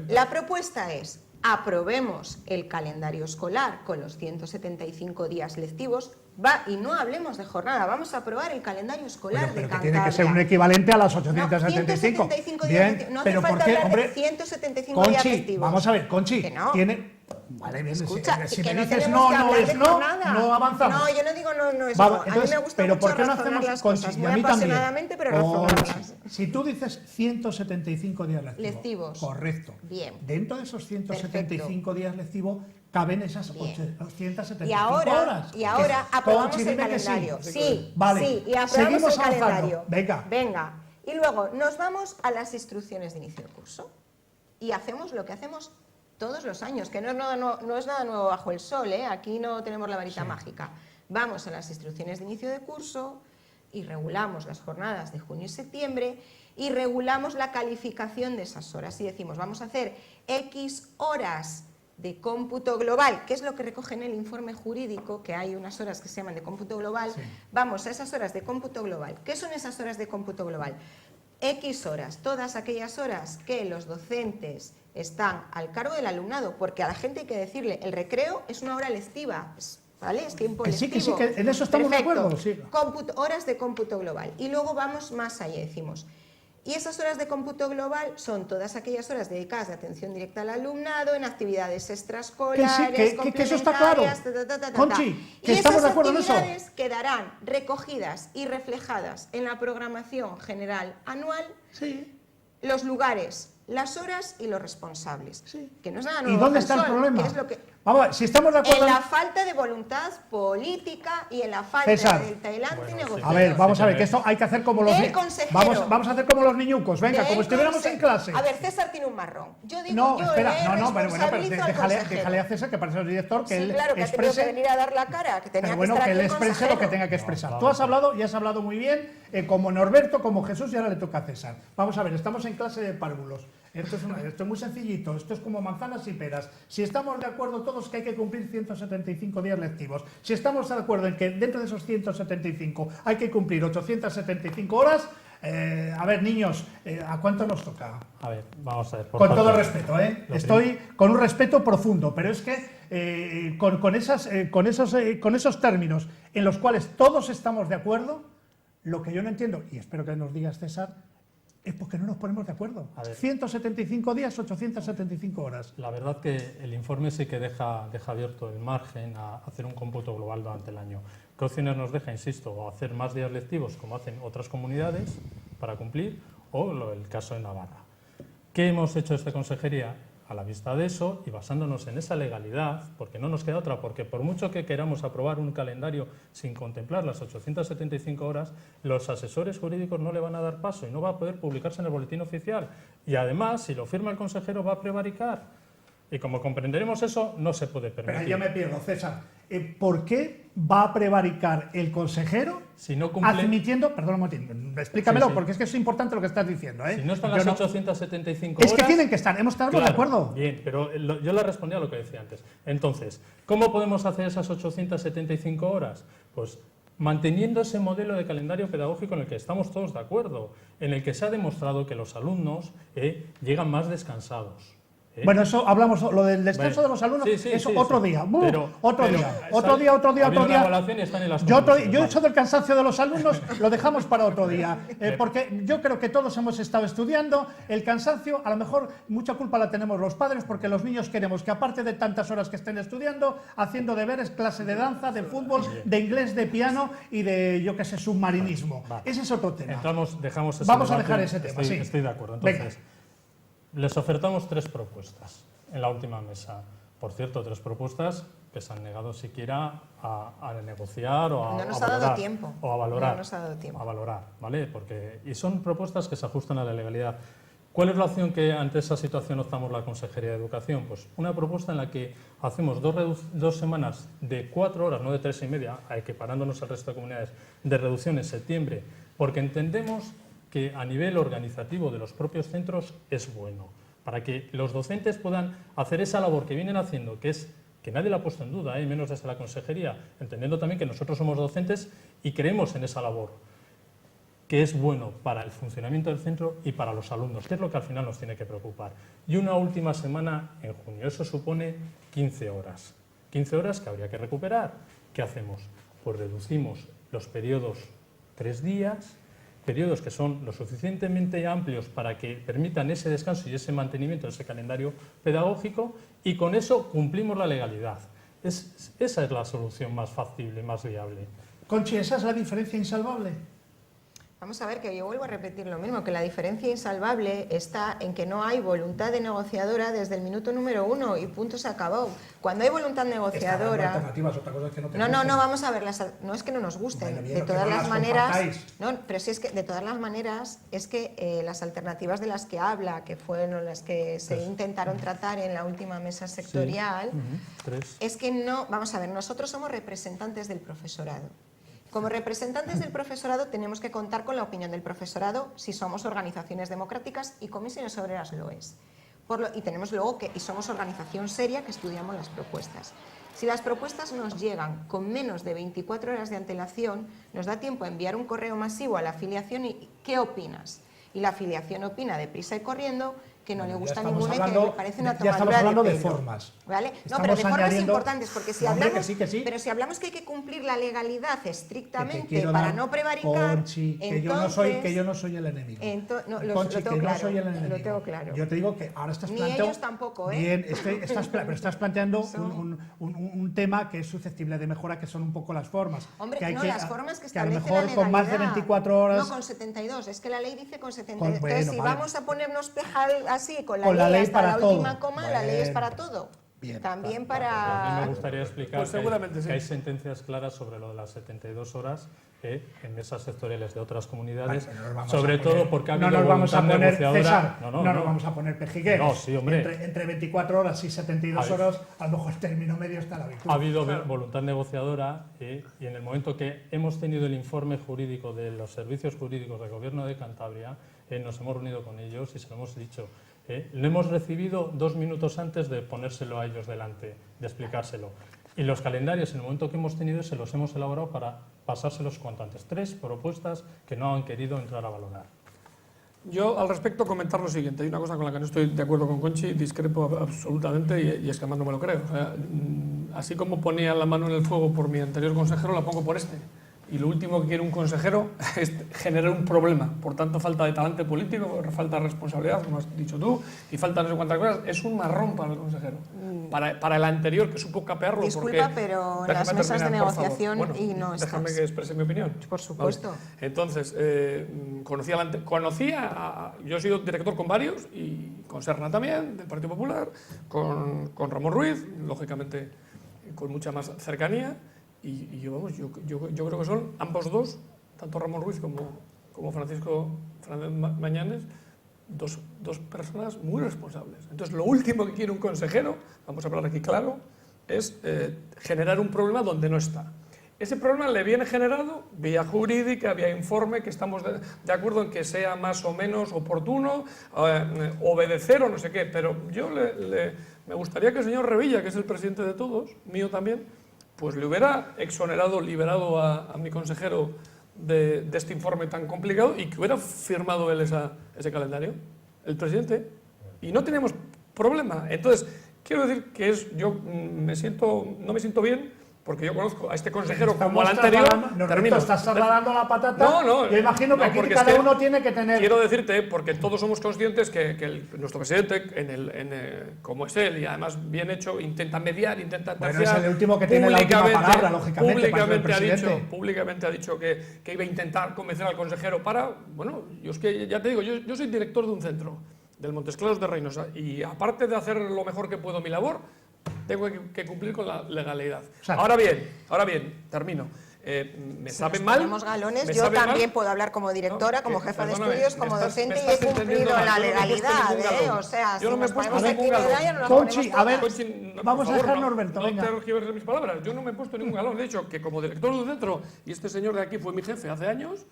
la propuesta es aprobemos el calendario escolar con los 175 días lectivos y no hablemos de jornada, vamos a aprobar el calendario escolar Bueno, pero de que tiene que ser un Cantabria. equivalente a las No, 875. 175 días Bien, lectivos. No hace pero ¿por falta qué, hablar hombre? de 175 días Conchi, lectivos. vamos a ver, Conchi, Que no. tiene... Vale, bien, Escucha, si que me no dices tenemos no, que no hablar es de no, jornada. no avanzamos. No, yo no digo no es Vamos, no. entonces, a mí me gusta pero mucho ¿por qué no razonar hacemos, las Conchi, cosas, y muy a mí también, apasionadamente, pero Conchi, razonarlas. si tú dices 175 días lectivos, Lectivos. correcto. Bien. Dentro de esos 175 días lectivos caben esas Bien. 875 Y ahora, horas. aprobamos Conchi, el dime que sí. calendario. Sí, Vale, sí, y aprobamos seguimos el avanzando. calendario. Venga. Y luego nos vamos a las instrucciones de inicio de curso y hacemos lo que hacemos todos los años, que no es nada nuevo bajo el sol, ¿eh? Aquí no tenemos la varita mágica. Vamos a las instrucciones de inicio de curso y regulamos las jornadas de junio y septiembre y regulamos la calificación de esas horas y decimos, vamos a hacer X horas de cómputo global, que es lo que recoge en el informe jurídico, que hay unas horas que se llaman de cómputo global, vamos a esas horas de cómputo global. ¿Qué son esas horas de cómputo global? X horas, todas aquellas horas que los docentes están al cargo del alumnado, porque a la gente hay que decirle, el recreo es una hora lectiva, ¿vale? Es tiempo Que sí, lectivo. que en eso estamos de Perfecto. acuerdo, sí. Horas de cómputo global. Y luego vamos más allá, decimos, y esas horas de cómputo global son todas aquellas horas dedicadas de atención directa al alumnado, en actividades extraescolares, que eso está claro. complementarias, Conchi, que y estamos esas de acuerdo en eso. actividades quedarán recogidas y reflejadas en la programación general anual, Sí. los lugares, las horas y los responsables. Sí. Que no es nada ¿Y nuevo dónde bajo está el sol, problema? que es lo que... Vamos a ver, si estamos de acuerdo... En la falta de voluntad política y en la falta César. del talante Bueno, sí. negociador. A ver, vamos Sí, a ver, que que esto hay que hacer como los... Del consejero. Vamos a hacer como los niñucos, venga, como estuviéramos en clase. A ver, César tiene un marrón. Yo digo, No, yo espera, le pero responsabilizo al consejero. déjale a César, que para eso es el director, que Sí, él claro, que ha tenido que exprese... venir a dar la cara, que tenía Pero que bueno, estar que aquí él el exprese lo que consejero. tenga que expresar. No, Tú has vamos. hablado y has hablado muy bien, como Norberto, como Jesús, y ahora le toca a César. Vamos a ver, estamos en clase de párvulos. Esto es muy sencillito, esto es como manzanas y peras. Si estamos de acuerdo todos que hay que cumplir 175 días lectivos, si estamos de acuerdo en que dentro de esos 175 hay que cumplir 875 horas, a ver, niños, ¿a cuánto nos toca? A ver, vamos a ver. por Con todo partes. respeto, ¿eh? Lo Estoy con un respeto profundo, pero es que con esos términos en los cuales todos estamos de acuerdo, lo que yo no entiendo, y espero que nos digas, César, es porque no nos ponemos de acuerdo. A ver. 175 días, 875 horas. La verdad que el informe sí que deja abierto el margen a hacer un cómputo global durante el año. ¿Qué opciones nos deja? Insisto, o hacer más días lectivos como hacen otras comunidades para cumplir, o el caso de Navarra. ¿Qué hemos hecho esta consejería? A la vista de eso y basándonos en esa legalidad, porque no nos queda otra, porque por mucho que queramos aprobar un calendario sin contemplar las 875 horas, los asesores jurídicos no le van a dar paso y no va a poder publicarse en el boletín oficial. Y además, si lo firma el consejero, va a prevaricar. Y como comprenderemos eso, no se puede Pero permitir. ahí yo me pierdo, César. ¿Por qué va a prevaricar el consejero Si no cumple- admitiendo... Perdón un momentito, explícamelo, Sí, sí. porque es que es importante lo que estás diciendo, ¿eh? Si no están Yo las no- 875 Es horas... que tienen que estar, hemos estado de Claro, acuerdo. Bien, pero yo le respondí a lo que decía antes. Entonces, ¿cómo podemos hacer esas 875 horas? Pues manteniendo ese modelo de calendario pedagógico en el que estamos todos de acuerdo, en el que se ha demostrado que los alumnos llegan más descansados. Bueno, eso hablamos, lo del descanso Bueno, de los alumnos, sí, sí, eso sí, otro sí. día, Otro día. Ha habido una evaluación y están en las Yo conclusiones, eso del cansancio de los alumnos lo dejamos para otro día, porque yo creo que todos hemos estado estudiando, el cansancio, a lo mejor mucha culpa la tenemos los padres, porque los niños queremos que aparte de tantas horas que estén estudiando, haciendo deberes, clase de danza, de fútbol, de inglés, de piano y de, yo qué sé, submarinismo. Vale. Ese es otro tema. Dejamos ese Vamos a debate. dejar ese tema, sí. Estoy de acuerdo. Venga. Entonces, les ofertamos 3 propuestas en la última mesa. Por cierto, 3 propuestas que se han negado siquiera a negociar o a, No nos a ha dado valorar. tiempo. O a valorar. No nos ha dado tiempo. A valorar, ¿vale? Y son propuestas que se ajustan a la legalidad. ¿Cuál es la opción que ante esa situación optamos la Consejería de Educación? Pues una propuesta en la que hacemos dos semanas de 4 horas, no de 3,5, equiparándonos al resto de comunidades, de reducción en septiembre, porque entendemos que a nivel organizativo de los propios centros es bueno, para que los docentes puedan hacer esa labor que vienen haciendo, que es que nadie la ha puesto en duda, menos desde la Consejería, entendiendo también que nosotros somos docentes y creemos en esa labor, que es bueno para el funcionamiento del centro y para los alumnos, que es lo que al final nos tiene que preocupar. Y una última semana en junio, eso supone 15 horas. 15 horas que habría que recuperar. ¿Qué hacemos? Pues reducimos los periodos 3 días, periodos que son lo suficientemente amplios para que permitan ese descanso y ese mantenimiento de ese calendario pedagógico, y con eso cumplimos la legalidad. Esa es la solución más factible, más viable. Conchi, ¿esa es la diferencia insalvable? Vamos a ver, que yo vuelvo a repetir lo mismo, que la diferencia insalvable está en que no hay voluntad de negociadora desde el minuto número 1 y punto, se acabó. Cuando hay voluntad negociadora... Alternativas, otra cosa es que no te no, vamos a ver, no es que no nos gusten, bueno, de todas las maneras... No, pero sí es que de todas las maneras es que las alternativas de las que habla, que fueron las que se intentaron tratar en la última mesa sectorial, es que no... Vamos a ver, nosotros somos representantes del profesorado. Como representantes del profesorado tenemos que contar con la opinión del profesorado si somos organizaciones democráticas, y Comisiones Obreras lo es. Y tenemos luego y somos organización seria que estudiamos las propuestas. Si las propuestas nos llegan con menos de 24 horas de antelación, nos da tiempo a enviar un correo masivo a la afiliación y ¿qué opinas? Y la afiliación opina deprisa y corriendo que no le gusta ninguna y que le parece una tomadura de pelo. Ya estamos hablando de formas. ¿Vale? No, pero de formas importantes, porque si hablamos, pero si hablamos que hay que cumplir la legalidad estrictamente para no prevaricar, Conchi, que yo no soy el enemigo. Conchi, que no soy el enemigo. Lo tengo claro. Yo te digo que ahora estás planteando... Ni ellos tampoco, ¿eh? Bien, pero estás planteando un tema que es susceptible de mejora, que son un poco las formas. Hombre, que hay las formas que a lo establece la mejor con más de 24 horas... No, con 72, es que la ley dice con 72. Entonces, si vamos a ponernos pejal así, con la ley hasta para la última todo. coma, la ley es para todo. Bien, también para... A mí me gustaría explicar pues seguramente que hay sentencias claras sobre lo de las 72 horas en mesas sectoriales de otras comunidades, sobre todo porque ha habido voluntad negociadora. No nos vamos a poner pejigueros. No, sí, hombre. Entre 24 horas y 72 horas, a lo mejor el término medio está a la virtud. Ha habido voluntad negociadora y en el momento que hemos tenido el informe jurídico de los servicios jurídicos del Gobierno de Cantabria, nos hemos reunido con ellos y se lo hemos dicho. Lo hemos recibido 2 minutos antes de ponérselo a ellos delante, de explicárselo. Y los calendarios, en el momento que hemos tenido, se los hemos elaborado para pasárselos cuanto antes. 3 propuestas que no han querido entrar a valorar. Yo, al respecto, comentar lo siguiente. Hay una cosa con la que no estoy de acuerdo con Conchi, discrepo absolutamente, y es que además no me lo creo. O sea, así como ponía la mano en el fuego por mi anterior consejero, la pongo por este. Y lo último que quiere un consejero es generar un problema. Por tanto, falta de talante político, falta de responsabilidad, como has dicho tú, y falta no sé cuántas cosas. Es un marrón para el consejero. Para el anterior, que supo capearlo. Disculpa, pero en las mesas de negociación bueno, y no estás. Déjame que exprese mi opinión. Por supuesto. Vale. Entonces, yo he sido director con varios, y con Serna también, del Partido Popular, con Ramón Ruiz, lógicamente con mucha más cercanía. Y yo creo que son ambos dos, tanto Ramón Ruiz como Francisco Fernández Mañanes, dos personas muy responsables. Entonces, lo último que quiere un consejero, vamos a hablar aquí claro, es generar un problema donde no está. Ese problema le viene generado vía jurídica, vía informe, que estamos de acuerdo en que sea más o menos oportuno, obedecer o no sé qué, pero yo me gustaría que el señor Revilla, que es el presidente de todos, mío también, pues le hubiera exonerado, liberado a mi consejero de este informe tan complicado, y que hubiera firmado él ese calendario, el presidente, y no tenemos problema. Entonces, quiero decir que yo no me siento bien, porque yo conozco a este consejero como al anterior. Termino. ¿Estás trasladando la patata? No. Yo imagino que aquí cada uno tiene que tener... Quiero decirte, porque todos somos conscientes que nuestro presidente, como es él, y además bien hecho, intenta mediar, intenta terciar. Bueno, es el último que tiene la última palabra, lógicamente. Públicamente ha dicho que iba a intentar convencer al consejero Bueno, yo es que ya te digo, yo soy director de un centro, del Montes Claros de Reynosa, y aparte de hacer lo mejor que puedo mi labor, tengo que cumplir con la legalidad. Exacto. Ahora bien, termino. Me sabe mal. Tenemos galones. me Yo sabe también mal. puedo hablar como directora, No, como que, jefa de perdóname, estudios, me como estás- docente me y estás he cumplido entendiendo mal. la Yo no me he puesto legalidad. ningún galón. O sea, Yo no si me he nos puesto ponemos aquí ningún galón. medallas, nos las Conchi, ponemos a ver, todas. Conchi, vamos a por dejar a favor, Norberto, venga. No tergiverses mis palabras. Yo no me he puesto ningún galón. De hecho, que como director del centro, y este señor de aquí fue mi jefe hace años,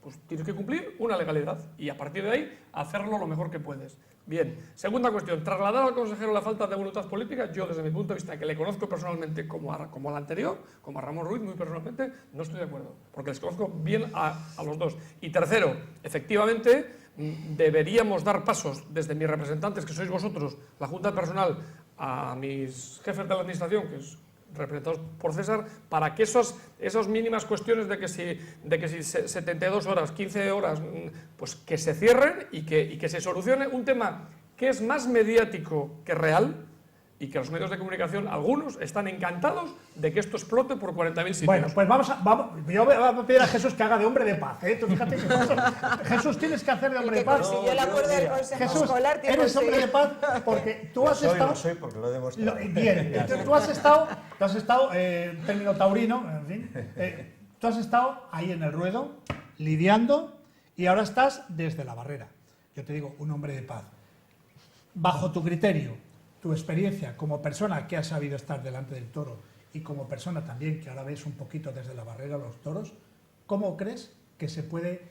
pues tienes que cumplir una legalidad y a partir de ahí hacerlo lo mejor que puedes. Bien, segunda cuestión, trasladar al consejero la falta de voluntad política. Yo, desde mi punto de vista, que le conozco personalmente como al anterior, como a Ramón Ruiz, muy personalmente, no estoy de acuerdo, porque les conozco bien a los dos. Y tercero, efectivamente, deberíamos dar pasos desde mis representantes, que sois vosotros, la Junta de Personal, a mis jefes de la Administración, que es representados por César, para que esas mínimas cuestiones de que si 72 horas, 15 horas, pues que se cierren y que se solucione un tema que es más mediático que real y que los medios de comunicación, algunos, están encantados de que esto explote por 40.000 sitios. Bueno, pues yo voy a pedir a Jesús que haga de hombre de paz, ¿eh? Tú fíjate que Jesús, tienes que hacer de hombre de paz. Consiguió el acuerdo del Consejo Jesús, Escolar. eres hombre de paz porque tú has estado... Lo soy porque lo he demostrado. Bien, entonces tú has estado, término taurino, en fin, tú has estado ahí en el ruedo, lidiando, y ahora estás desde la barrera. Yo te digo, un hombre de paz. Bajo tu criterio, tu experiencia como persona que ha sabido estar delante del toro y como persona también que ahora ves un poquito desde la barrera los toros, ¿cómo crees que se puede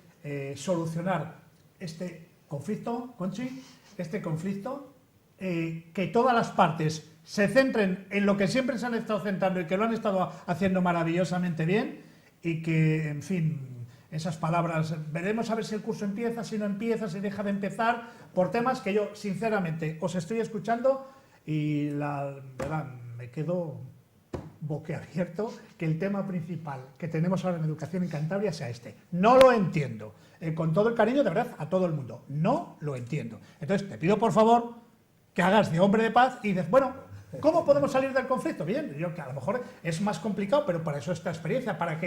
solucionar este conflicto, Conchi? Este conflicto, que todas las partes se centren en lo que siempre se han estado centrando y que lo han estado haciendo maravillosamente bien y que, en fin, esas palabras, veremos a ver si el curso empieza, si no empieza, si deja de empezar, por temas que yo, sinceramente, os estoy escuchando y la verdad, me quedo boquiabierto que el tema principal que tenemos ahora en educación en Cantabria sea este. No lo entiendo. Con todo el cariño, de verdad, a todo el mundo. No lo entiendo. Entonces, te pido, por favor, que hagas de hombre de paz y dices, bueno, ¿cómo podemos salir del conflicto? Bien, yo que a lo mejor es más complicado, pero para eso esta experiencia, para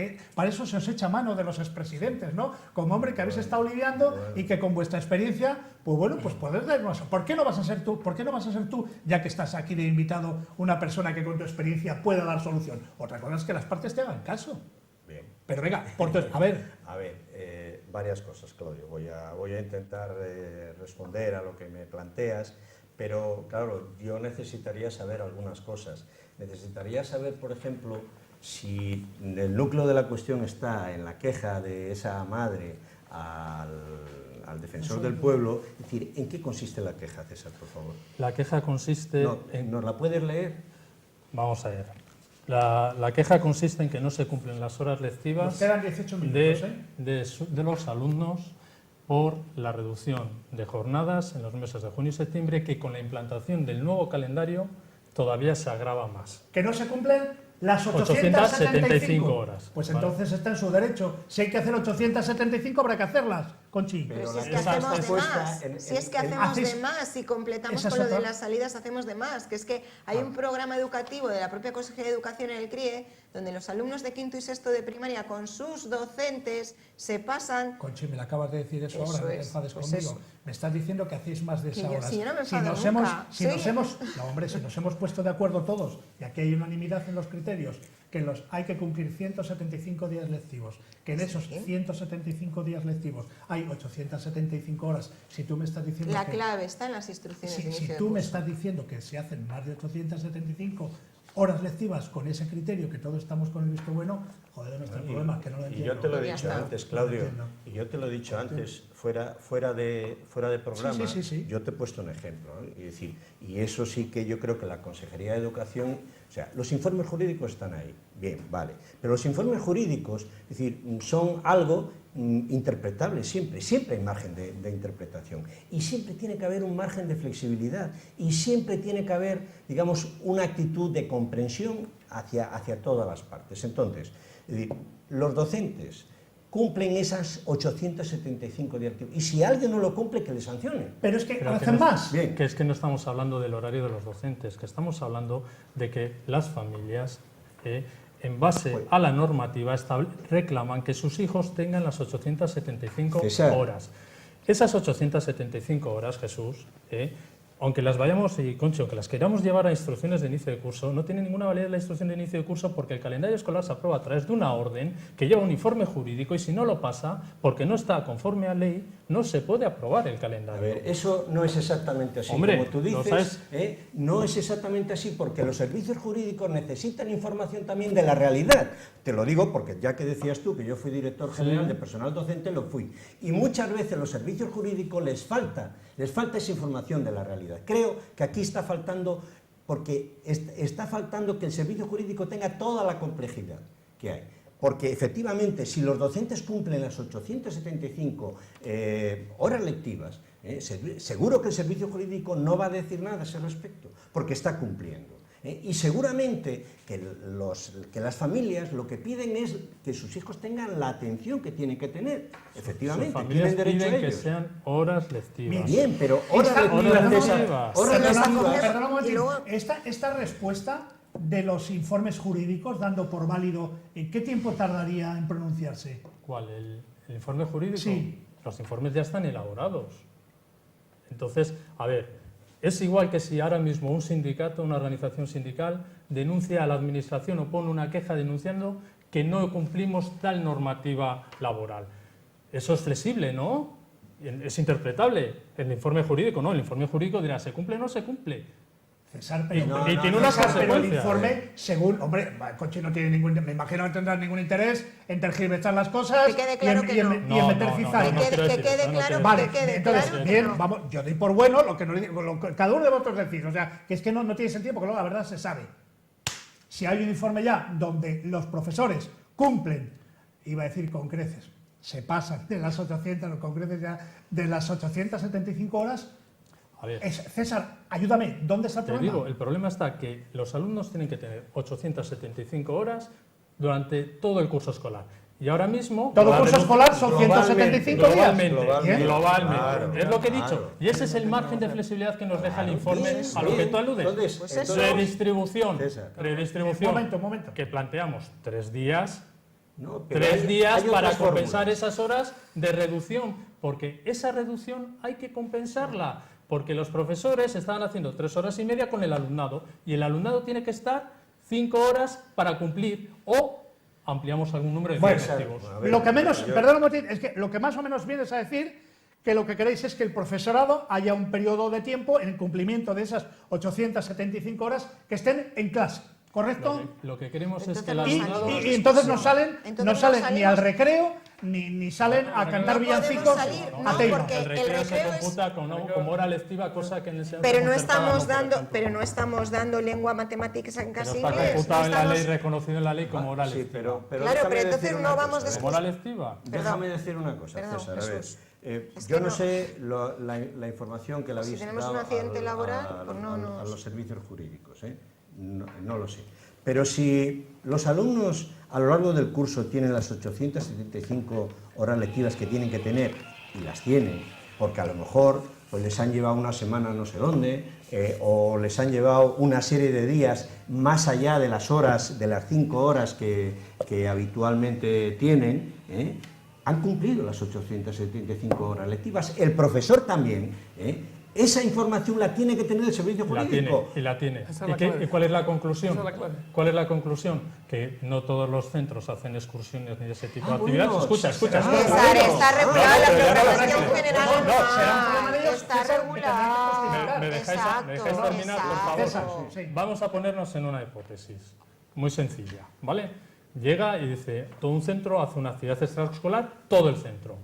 eso se os echa mano de los expresidentes, ¿no? Como hombre que habéis estado lidiando y que con vuestra experiencia, pues bueno, pues poder darnos. ¿Por qué no vas a ser tú? ¿Por qué no vas a ser tú, ya que estás aquí de invitado, una persona que con tu experiencia pueda dar solución? Otra cosa es que las partes te hagan caso. Bien. Pero venga, a ver. A ver, varias cosas, Claudio. Voy a intentar responder a lo que me planteas. Pero, claro, yo necesitaría saber algunas cosas. Necesitaría saber, por ejemplo, si el núcleo de la cuestión está en la queja de esa madre al defensor del pueblo. Es decir, ¿en qué consiste la queja, César, por favor? La queja consiste en... ¿Nos la puedes leer? Vamos a ver. La queja consiste en que no se cumplen las horas lectivas Nos quedan 18 minutos, de los alumnos por la reducción de jornadas en los meses de junio y septiembre, que con la implantación del nuevo calendario todavía se agrava más. Que no se cumplen las 875 horas. Pues vale. entonces está en su derecho. Si hay que hacer 875, habrá que hacerlas, Conchi. Pero si es que Esa hacemos de respuesta más, en- haces- de más, si completamos esa es con lo de otra. las salidas hacemos de más, que es que hay un programa educativo de la propia Consejería de Educación en el CRIE, donde los alumnos de quinto y sexto de primaria con sus docentes se pasan... Conchi, me la acabas de decir eso Eso ahora, no te es, enfades pues conmigo. eso. Me estás diciendo que hacéis más de Que esa yo- hora. si yo no me enfado nunca, si sí. nos hemos puesto de acuerdo todos, y aquí hay unanimidad en los criterios, que hay que cumplir 175 días lectivos, que en esos 175 días lectivos hay 875 horas. Si tú me estás diciendo La que... clave está en las instrucciones de Si inicio de tú me curso. estás diciendo que se hacen más de 875 horas lectivas con ese criterio, que todos estamos con el visto bueno, joder, no está el problema, que no lo Y entiendo. yo te lo he Ya dicho está. antes, No Claudio, lo entiendo. y yo te lo he dicho antes, fuera de programa, Sí. yo te he puesto un ejemplo, ¿no? Y decir, y eso sí que yo creo que la Consejería de Educación, o sea, los informes jurídicos están ahí, bien, vale, pero los informes jurídicos, es decir, son algo interpretable siempre hay margen de interpretación y siempre tiene que haber un margen de flexibilidad y siempre tiene que haber, digamos, una actitud de comprensión hacia todas las partes. Entonces, es decir, los docentes cumplen esas 875 días y si alguien no lo cumple, que le sancionen. Pero es que Pero que hacen no- más. Bien. Que es que no estamos hablando del horario de los docentes, que estamos hablando de que las familias, en base a la normativa, reclaman que sus hijos tengan las 875 César. horas. Esas 875 horas, Jesús, aunque las vayamos, y Conchi, aunque las queramos llevar a instrucciones de inicio de curso, no tiene ninguna validez la instrucción de inicio de curso porque el calendario escolar se aprueba a través de una orden que lleva un informe jurídico y si no lo pasa, porque no está conforme a ley, no se puede aprobar el calendario. A ver, eso no es exactamente así. Hombre, como tú dices, ¿sabes? No es exactamente así porque los servicios jurídicos necesitan información también de la realidad. Te lo digo porque ya que decías tú que yo fui director general de personal docente, lo fui. Y muchas veces los servicios jurídicos les falta esa información de la realidad. Creo que aquí está faltando, porque está faltando que el servicio jurídico tenga toda la complejidad que hay. Porque efectivamente, si los docentes cumplen las 875 horas lectivas, seguro que el servicio jurídico no va a decir nada a ese respecto, porque está cumpliendo. Y seguramente que las familias lo que piden es que sus hijos tengan la atención que tienen que tener. Efectivamente, tienen derecho a ello. Que sean horas lectivas. Bien, pero horas lectivas. Perdona un momentito. Esta respuesta de los informes jurídicos, dando por válido, ¿en qué tiempo tardaría en pronunciarse? ¿Cuál? ¿El informe jurídico? Sí. Los informes ya están elaborados. Entonces, a ver, es igual que si ahora mismo un sindicato, una organización sindical, denuncia a la administración o pone una queja denunciando que no cumplimos tal normativa laboral. Eso es flexible, ¿no? Es interpretable. El informe jurídico, ¿no? El informe jurídico dirá, ¿se cumple o no se cumple? César, Y tiene unas pero el consecuencias. informe, según, hombre, Conchi no tiene ningún, me imagino que no tendrá ningún interés en tergiversar las cosas Que quede claro que no. y en meter cizaña. Que quede claro, Vale, que quede entonces, claro. bien, No. vamos, yo doy por bueno lo que cada uno de vosotros decís, o sea, que es que no tiene sentido porque luego la verdad se sabe. Si hay un informe ya donde los profesores cumplen, iba a decir con creces, se pasan de las 800, con creces ya, de las 875 horas. A ver, César, ayúdame, ¿dónde está el te problema? digo, el problema está que los alumnos tienen que tener 875 horas durante todo el curso escolar. Y ahora mismo... Todo curso escolar son 175 días. Globalmente. Claro, Es lo que he dicho. claro. Y ese es el margen de flexibilidad que nos deja el informe Bien, a lo que bien. tú aludes. Entonces, Pues eso. Redistribución. César. Redistribución. Un momento. Que planteamos 3 días. No, pero 3 días hay para otras compensar fórmulas. esas horas de reducción. Porque esa reducción hay que compensarla. Porque los profesores estaban haciendo 3 horas y media con el alumnado. Y el alumnado tiene que estar 5 horas para cumplir. O ampliamos algún número de días lectivos. Lo que menos, perdón un momentito, es que lo que más o menos vienes a decir que lo que queréis es que el profesorado haya un periodo de tiempo en el cumplimiento de esas 875 horas que estén en clase, ¿correcto? Lo que queremos es Entonces que el no alumnado... salimos. Y entonces no salen, Entonces no no salen ni salimos. al recreo ni salen a cantar No podemos villancicos salir, a no, Teima. porque El recreo se recreo es- computa como hora lectiva, cosa que en el enseñanza Pero no concertada estamos no, por dando, ejemplo. pero no estamos dando lengua, matemáticas en Pero casa está inglés. computado no en la ley, estamos- reconocido en la ley como hora Sí, lectiva. pero Claro, déjame pero entonces decir no una vamos cosa, ¿Como hora lectiva? Déjame decir una cosa, Perdón, César. A ver, Jesús. Es yo que no no. sé la información que le habéis tenemos dado un accidente a laboral, pues no a nos- los servicios jurídicos. No lo sé. Pero si los alumnos a lo largo del curso tienen las 875 horas lectivas que tienen que tener, y las tienen, porque a lo mejor pues les han llevado una semana no sé dónde, o les han llevado una serie de días más allá de las horas, de las 5 horas que habitualmente tienen, han cumplido las 875 horas lectivas. El profesor también, esa información la tiene que tener el servicio jurídico. La tiene. Esa es la ¿Y clave. cuál es la conclusión? Esa es la clave. ¿Cuál es la conclusión? Que no todos los centros hacen excursiones ni ese tipo de bueno, actividades. Escucha. Está regulada la pero ya lo programación arreglo. general será un problema de ellos, está César, que regulada. ¿Me dejáis terminar, por favor? César, sí. Vamos a ponernos en una hipótesis muy sencilla, ¿vale? Llega y dice, todo un centro hace una actividad extraescolar, todo el centro.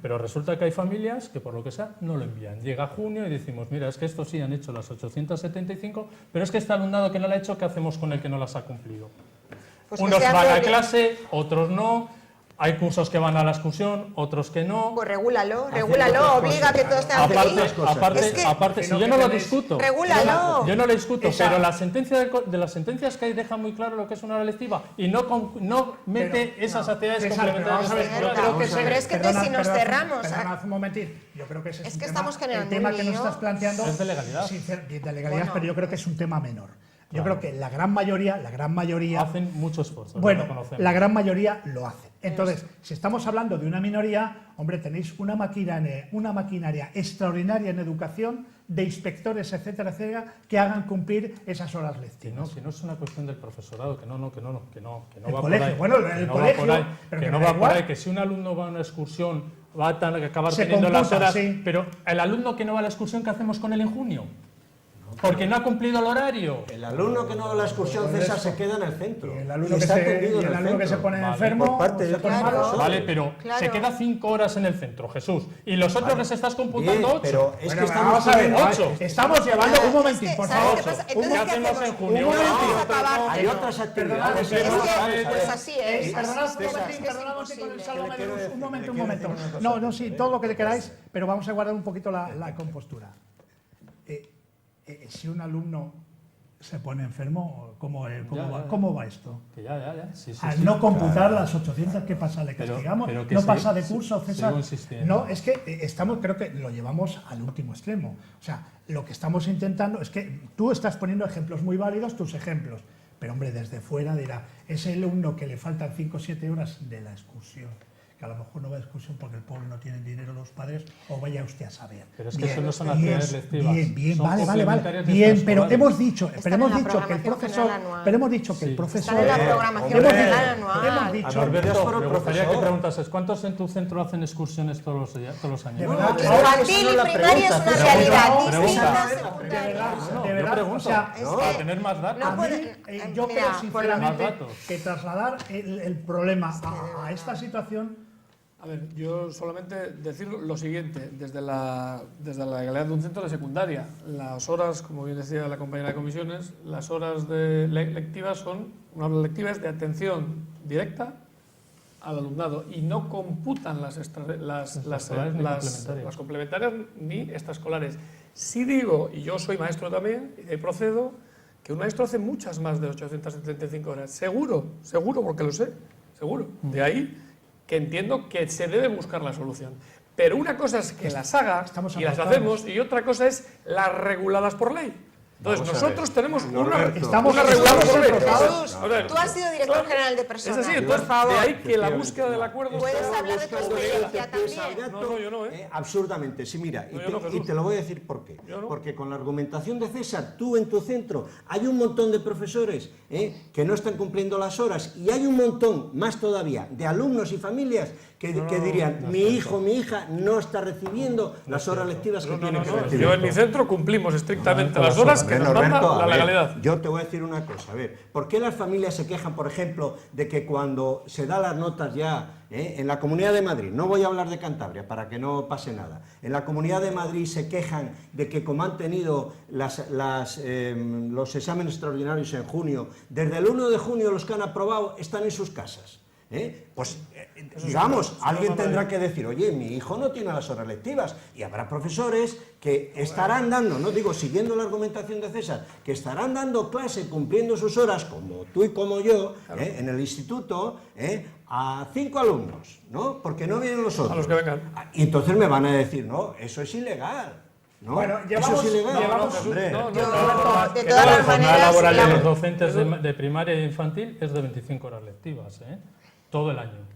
Pero resulta que hay familias que por lo que sea no lo envían. Llega junio y decimos, mira, es que estos sí han hecho las 875, pero es que este alumnado que no lo ha hecho, ¿qué hacemos con el que no las ha cumplido? Pues que Unos sean van a de- clase, otros no. Hay cursos que van a la excursión, otros que no. Pues regúlalo, otras obliga a que todos tengan que ir. Es que- Aparte, si que yo no no lo tenéis- discuto. Regúlalo. Yo no lo discuto, Esa- pero la sentencia de las sentencias que hay deja muy claro lo que es una hora lectiva y no mete esas actividades César, pero complementarias. vamos a ver, yo extraescolares. creo que Pero es que entonces si nos cerramos Perdona un momentito. Yo creo que ese Es un que tema, estamos generando el tema un que nos lío. estás planteando Es de legalidad. de legalidad, Bueno. pero yo creo que es un tema menor. Yo creo que la gran mayoría hacen mucho esfuerzo. bueno, lo conocemos. la gran mayoría lo hace. Entonces, si estamos hablando de una minoría, hombre, tenéis una maquinaria extraordinaria en educación, de inspectores, etcétera, etcétera, que hagan cumplir esas horas lectivas. Que no es una cuestión del profesorado, que no El va colegio, por ahí. bueno, el no colegio, va por ahí, pero que que no me da va por ahí, igual. que si un alumno va a una excursión va a acabar Se teniendo las computa, horas, sí. pero el alumno que no va a la excursión, ¿qué hacemos con él en junio? Porque no ha cumplido el horario. El alumno que no va a la excursión, César, se queda en el centro. Y el alumno, Y que está se, atendido y en el alumno que se centro. pone Vale, enfermo, por parte de se pone otros malo. profesores. Vale, pero Claro. se queda 5 horas en el centro, Jesús. Y los otros les estás computando Bien, 8. pero es Bueno, que estamos vamos a ver, poniendo- ocho. Estamos llevando un momentín, por ¿sabes favor. qué pasa? ¿Qué Entonces, ¿qué hacemos hacemos? en junio? Un Vamos a momentito. acabar. Hay otras actividades. Es que, pues así es. Perdonad un Es que momentín, es perdonad un momentín con el imposible. Sálvame de Luz. Un momento, un quiero momento. decir una cosa. No, no, sí, todo lo que queráis, pero vamos a guardar un poquito la compostura. Si un alumno se pone enfermo, ¿cómo va esto? Que ya. Sí, Al sí. no computar las 800, ¿qué pasa? ¿Le Pero- castigamos? pero que ¿No sí, pasa de sí, curso, César? sigo insistiendo. No, es que creo que lo llevamos al último extremo. O sea, lo que estamos intentando es que tú estás poniendo ejemplos muy válidos, tus ejemplos, pero hombre, desde fuera dirá, ese alumno que le faltan 5 o 7 horas de la excursión, que a lo mejor no va a excursión porque el pobre no tiene dinero los padres, o vaya usted a saber. Pero es que eso no son actividades lectivas. Bien, son vale. complementarias y Bien, pero extraescolares. hemos dicho que el Están en la profesor, programación general anual. pero hemos dicho que el Sí. profesor, Están en la programación hemos general dicho- anual. hemos dicho, Norberto, por un me gustaría que profesor. preguntases, ¿cuántos en tu centro hacen excursiones todos los años? De verdad, Infantil Esa no y es la primaria es pregunta, una César. realidad Pregunta. distinta a de secundaria. verdad, No, de yo verdad, pregunto, o sea, es para que tener más datos. no a mí, puede- yo mira, creo Más sinceramente datos. que trasladar el problema a esta situación. A ver, yo solamente decir lo siguiente, desde la legalidad de un centro de secundaria, las horas, como bien decía la compañera de comisiones, las horas lectivas son unas lectivas de atención directa al alumnado y no computan las complementarias ni extraescolares. Sí digo, y yo soy maestro también, y de ahí procedo, que un maestro hace muchas más de 875 horas, seguro, porque lo sé, seguro. De ahí que entiendo que se debe buscar la solución. Pero una cosa es que las haga Estamos y las aportados. hacemos, y otra cosa es las reguladas por ley. Entonces, Vamos a nosotros ver. tenemos Estamos una regulada por ley. aportados. A ver, Tú has sido director claro, general de es personas, así, por entonces, favor. de ahí que la búsqueda del acuerdo... Puedes sea hablar de tu buscando experiencia legal. también. No, yo no, Absurdamente, sí, mira, No, yo no, y Jesús. te lo voy a decir por qué. Yo no. Porque con la argumentación de César, tú en tu centro, hay un montón de profesores que no están cumpliendo las horas y hay un montón, más todavía, de alumnos y familias que dirían, mi hijo, mi hija no está recibiendo las horas lectivas que tiene que recibir. Yo en mi centro cumplimos estrictamente las horas que nos Roberto, manda a la ver, legalidad. yo te voy a decir una cosa, a ver, ¿por qué las familias se quejan, por ejemplo, de que cuando se dan las notas ya en la Comunidad de Madrid, no voy a hablar de Cantabria para que no pase nada, en la Comunidad de Madrid se quejan de que como han tenido los exámenes extraordinarios en junio, desde el 1 de junio los que han aprobado están en sus casas? Pues digamos, alguien tendrá que decir, oye, mi hijo no tiene las horas lectivas, y habrá profesores que estarán dando, no digo siguiendo la argumentación de César, que estarán dando clase, cumpliendo sus horas, como tú y como yo, en el instituto, a 5 alumnos, ¿no? Porque no vienen los otros. A los que vengan. Y entonces me van a decir, no, eso es ilegal. ¿No? Bueno, eso llevamos- es ilegal. llevamos- Hombre. No, Yo, no, de que todas la las La jornada maneras, laboral de la- los docentes de primaria e infantil es de 25 horas lectivas, todo el año.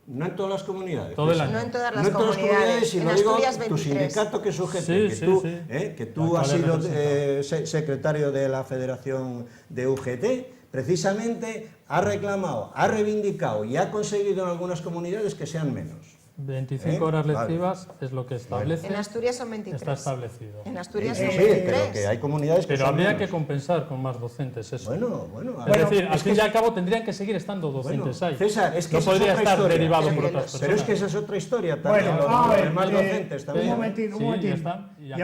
No en todas las comunidades. Todo el año. No en todas No las en todas las comunidades. y En lo digo Asturias, tu 23. sindicato que sujete, Sí, que sí, tú, sí. que tú has Actual sido representante. secretario de la Federación de UGT, precisamente ha reclamado, ha reivindicado y ha conseguido en algunas comunidades que sean menos. 25 horas Vale. lectivas es lo que establece. En Asturias son 23. Está establecido. En Asturias Sí, son sí, 23. pero que hay comunidades que Pero son habría menos. que compensar con más docentes eso. Bueno, a Es ver, decir, al es que fin y al cabo tendrían que seguir estando docentes ahí. César, es que no esa es podría otra estar historia. derivado Pero por que otras los- personas. pero es que esa es otra historia también. Bueno, lo de a ver, los más docentes también. un momentín, Sí, ya está. Y aquí-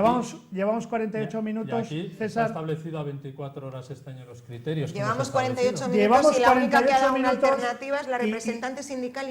Llevamos 48 Y minutos, aquí está César. establecido a 24 horas este año los criterios. que hemos Llevamos establecido. 48 Llevamos minutos y la única que ha dado 48 una minutos alternativa es la y- representante sindical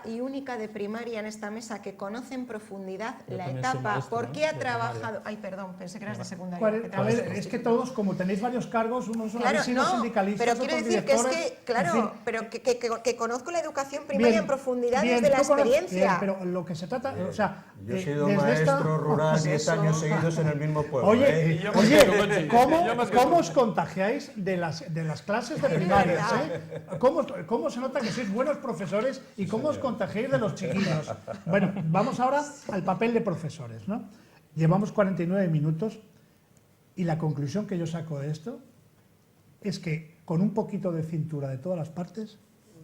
y única de primaria en esta mesa que conoce en profundidad Yo la también soy etapa, maestro, por ¿no? qué ha De trabajado... primaria. Ay, perdón, pensé que eras de secundaria. A que ver, trabajas en es que instituto. todos, como tenéis varios cargos, unos son Claro, vecinos no, sindicalistas, pero quiero otros decir que es directores, que, claro, en fin. pero que conozco la educación primaria Bien, en profundidad bien, desde la tú conoces- experiencia. bien, pero lo que se trata, o sea, Yo he sido desde maestro esta- rural pues 10 eso. años seguidos en el mismo pueblo. Oye, Y yo me quedo con Conchi. ¿cómo, Yo más que cómo tú. os contagiáis de las clases de primarias? ¿Cómo se nota que sois buenos profesores y cómo os contagiáis de los chiquillos? Bueno, vamos ahora al papel de profesores, ¿no? Llevamos 49 minutos y la conclusión que yo saco de esto es que con un poquito de cintura de todas las partes,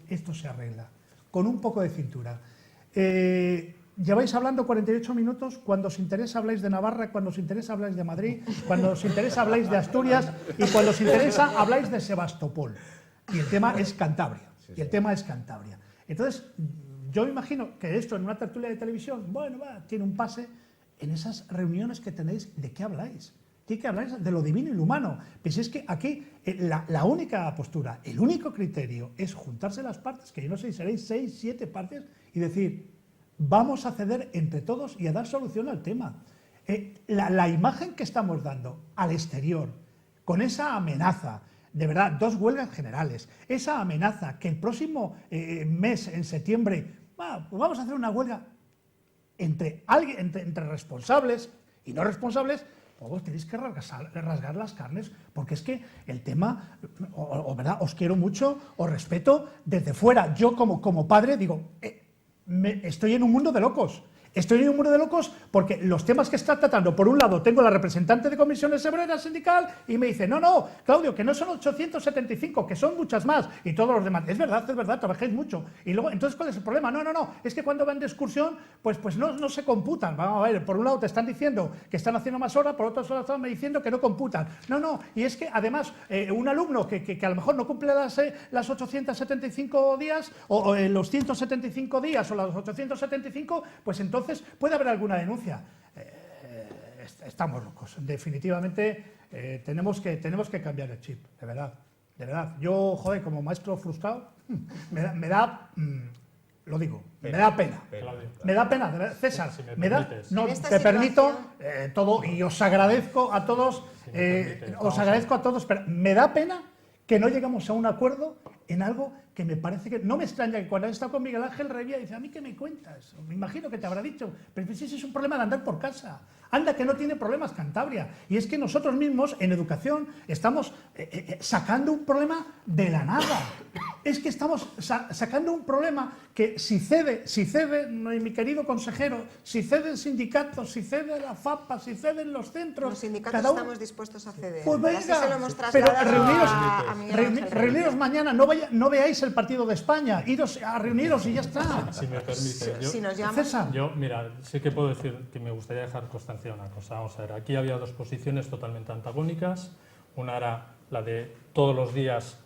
esto se arregla. Con un poco de cintura. Lleváis hablando 48 minutos, cuando os interesa habláis de Navarra, cuando os interesa habláis de Madrid, cuando os interesa habláis de Asturias y cuando os interesa habláis de Sebastopol. Y el tema es Cantabria. Y el tema es Cantabria. Entonces, yo me imagino que esto en una tertulia de televisión, bueno, tiene un pase. En esas reuniones que tenéis, ¿de qué habláis? ¿De qué habláis? De lo divino y lo humano. Pues es que aquí la única postura, el único criterio es juntarse las partes, que yo no sé si seréis 6, 7 partes, y decir, vamos a ceder entre todos y a dar solución al tema. La imagen que estamos dando al exterior, con esa amenaza, de verdad, 2 huelgas generales, esa amenaza que el próximo mes, en septiembre, pues vamos a hacer una huelga entre responsables y no responsables, pues tenéis que rasgar las carnes, porque es que el tema, ¿verdad? Os quiero mucho, os respeto desde fuera. Yo como padre digo, estoy en un mundo de locos. Estoy en un mundo de locos porque los temas que está tratando, por un lado, tengo la representante de comisiones obreras sindical y me dice, no, Claudio, que no son 875, que son muchas más, y todos los demás. Es verdad, trabajáis mucho. Y luego, entonces, ¿cuál es el problema? No, es que cuando van de excursión, pues no se computan. Vamos a ver, por un lado te están diciendo que están haciendo más horas, por otro lado están diciendo que no computan. No, y es que además, un alumno que a lo mejor no cumple las 875 días, o los 175 días, o los 875, pues entonces puede haber alguna denuncia. Estamos locos. Definitivamente tenemos que cambiar el chip, de verdad. Yo, joder, como maestro frustrado, me da lo digo, me da pena. Me da pena, de verdad. César, si me me da... permites. No, En esta te permito situación- todo y os agradezco a todos, Si me permites, os agradezco a todos, pero me da pena que no llegamos a un acuerdo en algo que me parece que... No me extraña que cuando he estado con Miguel Ángel Revilla dice, ¿a mí qué me cuentas? Me imagino que te habrá dicho, pero si ese es un problema de andar por casa. Anda, que no tiene problemas Cantabria. Y es que nosotros mismos, en educación, estamos sacando un problema de la nada. Es que estamos sacando un problema que si cede, mi querido consejero, si cede el sindicato, si cede la FAPA, si ceden los centros... Los sindicatos cada uno- estamos dispuestos a ceder. Pues venga, Así se lo hemos pero trasladado a Miguel Ángel reuniros Revilla. mañana, no veáis el partido de España, iros a reuniros y ya está. Si me permite, Si nos llaman, César, yo, mira, sí que puedo decir que me gustaría dejar constancia de una cosa. Vamos a ver, aquí había 2 posiciones totalmente antagónicas. Una era la de todos los días,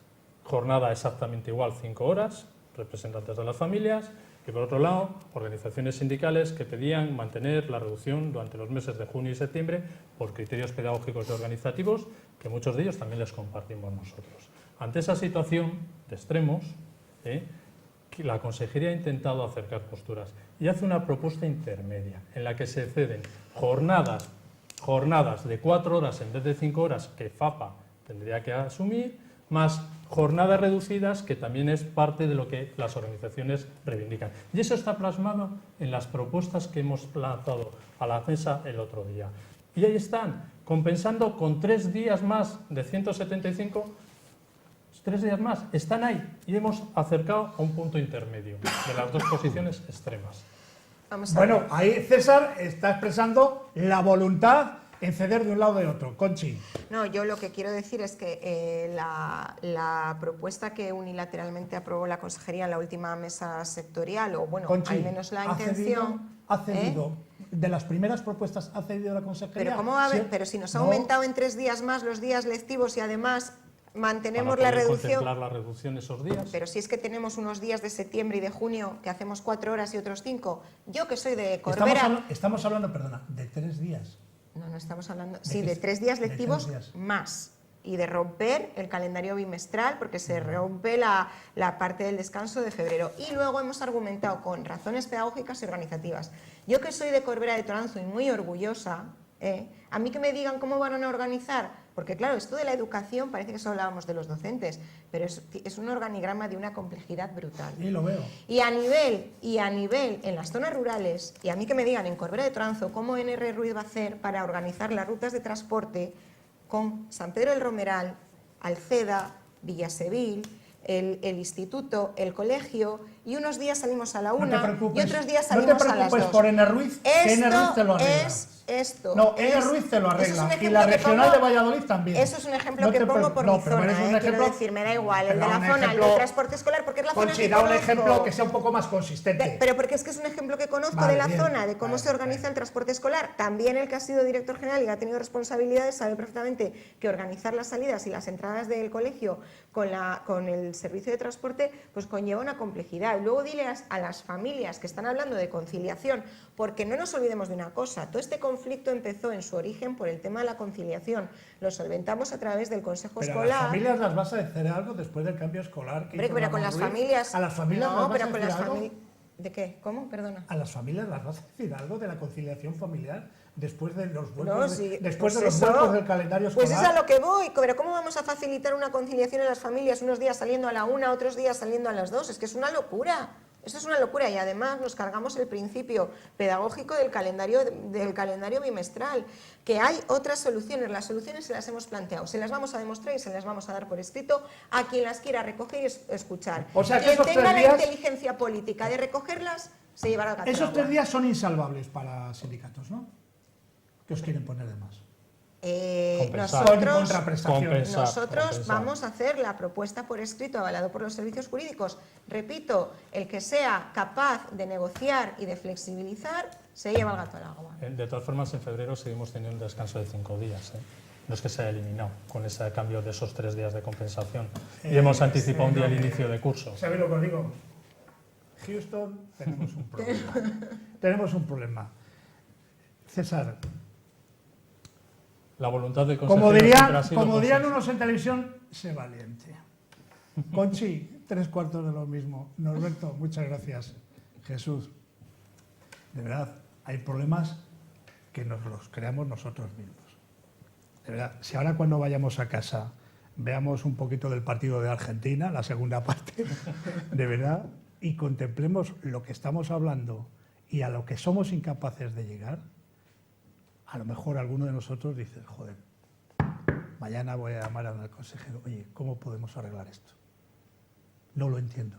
jornada exactamente igual, 5 horas, representantes de las familias, y por otro lado, organizaciones sindicales que pedían mantener la reducción durante los meses de junio y septiembre por criterios pedagógicos y organizativos, que muchos de ellos también les compartimos nosotros. Ante esa situación de extremos, que la Consejería ha intentado acercar posturas y hace una propuesta intermedia en la que se ceden jornadas de 4 horas en vez de 5 horas que FAPA tendría que asumir, más jornadas reducidas, que también es parte de lo que las organizaciones reivindican. Y eso está plasmado en las propuestas que hemos lanzado a la mesa el otro día. Y ahí están, compensando con 3 días más de 175, 3 días más, están ahí. Y hemos acercado a un punto intermedio de las 2 posiciones extremas. vamos a ver. bueno, ahí César está expresando la voluntad en ceder de un lado o de otro. Conchi. No, yo lo que quiero decir es que la propuesta que unilateralmente aprobó la Consejería en la última mesa sectorial, o bueno, Conchi, al menos la ha intención... cedido. De las primeras propuestas ha cedido la consejería. Pero ¿cómo va a haber? Sí. Pero si nos ha No. aumentado en 3 días más los días lectivos y además mantenemos Para la poder reducción... contemplar la reducción esos días. Pero si es que tenemos unos días de septiembre y de junio que hacemos 4 horas y otros 5, yo que soy de Corbera... Estamos hablando, perdona, de 3 días. No estamos hablando... ¿De Sí, qué? de 3 días De 3 lectivos días. más. Y de romper el calendario bimestral, porque se rompe la parte del descanso de febrero. Y luego hemos argumentado con razones pedagógicas y organizativas. Yo que soy de Corbera de Toranzo y muy orgullosa, A mí que me digan cómo van a organizar, porque claro, esto de la educación parece que solo hablábamos de los docentes, pero es un organigrama de una complejidad brutal. Y lo veo. Y a nivel en las zonas rurales, y a mí que me digan en Corbera de Tranzo cómo NR Ruiz va a hacer para organizar las rutas de transporte con San Pedro del Romeral, Alceda, Villasevil, el instituto, el colegio, y unos días salimos a la 1 y otros días salimos a las 2. No te preocupes por N. Ruiz, que N. Ruiz te lo arregla. Esto no, N. Ruiz te lo arregla, y la regional de Valladolid también. Eso es un ejemplo que pongo por mi zona, quiero decir, me da igual, el de la zona, el del transporte escolar, porque es la zona que da conozco. un ejemplo que sea un poco más consistente. Pero porque es que es un ejemplo que conozco de la zona, de cómo se organiza el transporte escolar. También el que ha sido director general y ha tenido responsabilidades sabe perfectamente que organizar las salidas y las entradas del colegio con el servicio de transporte pues conlleva una complejidad. Y luego dile a las familias que están hablando de conciliación, porque no nos olvidemos de una cosa, todo este conflicto empezó en su origen por el tema de la conciliación. Lo solventamos a través del consejo escolar. ¿A las familias las vas a decir algo después del cambio escolar? Pero con las familias... ¿A las familias no, las vas pero a con decir las algo? familias... ¿De qué? ¿Cómo? Perdona. ¿A las familias las vas a decir algo de la conciliación familiar después de los vuelcos, No, sí, después pues de los eso, vuelcos del calendario escolar? Pues es a lo que voy, pero ¿cómo vamos a facilitar una conciliación en las familias unos días saliendo a la 1, otros días saliendo a las 2? Es que es una locura. Esto es una locura y además nos cargamos el principio pedagógico del calendario bimestral, que hay otras soluciones. Las soluciones se las hemos planteado, se las vamos a demostrar y se las vamos a dar por escrito a quien las quiera recoger y escuchar. O sea, que quien esos tenga 3 la días... inteligencia política de recogerlas, se llevará al gato al Esos agua. 3 días son insalvables para sindicatos, ¿no? ¿Qué os quieren poner de más? Nosotros vamos a hacer la propuesta por escrito avalado por los servicios jurídicos. Repito, el que sea capaz de negociar y de flexibilizar se lleva el gato al agua. De todas formas, en febrero seguimos teniendo un descanso de 5 días. No es que se haya eliminado con ese cambio de esos 3 días de compensación. Y hemos anticipado un día el inicio de curso. ¿Sabéis lo que os digo? Houston, tenemos un problema. Tenemos un problema. César, la voluntad del como consejero dirían unos en televisión, sé valiente. Conchi, 3/4 de lo mismo. Norberto, muchas gracias. Jesús, de verdad, hay problemas que nos los creamos nosotros mismos. De verdad, si ahora cuando vayamos a casa veamos un poquito del partido de Argentina, la segunda parte, de verdad, y contemplemos lo que estamos hablando y a lo que somos incapaces de llegar, a lo mejor alguno de nosotros dice, joder, mañana voy a llamar al consejero, oye, ¿cómo podemos arreglar esto? No lo entiendo.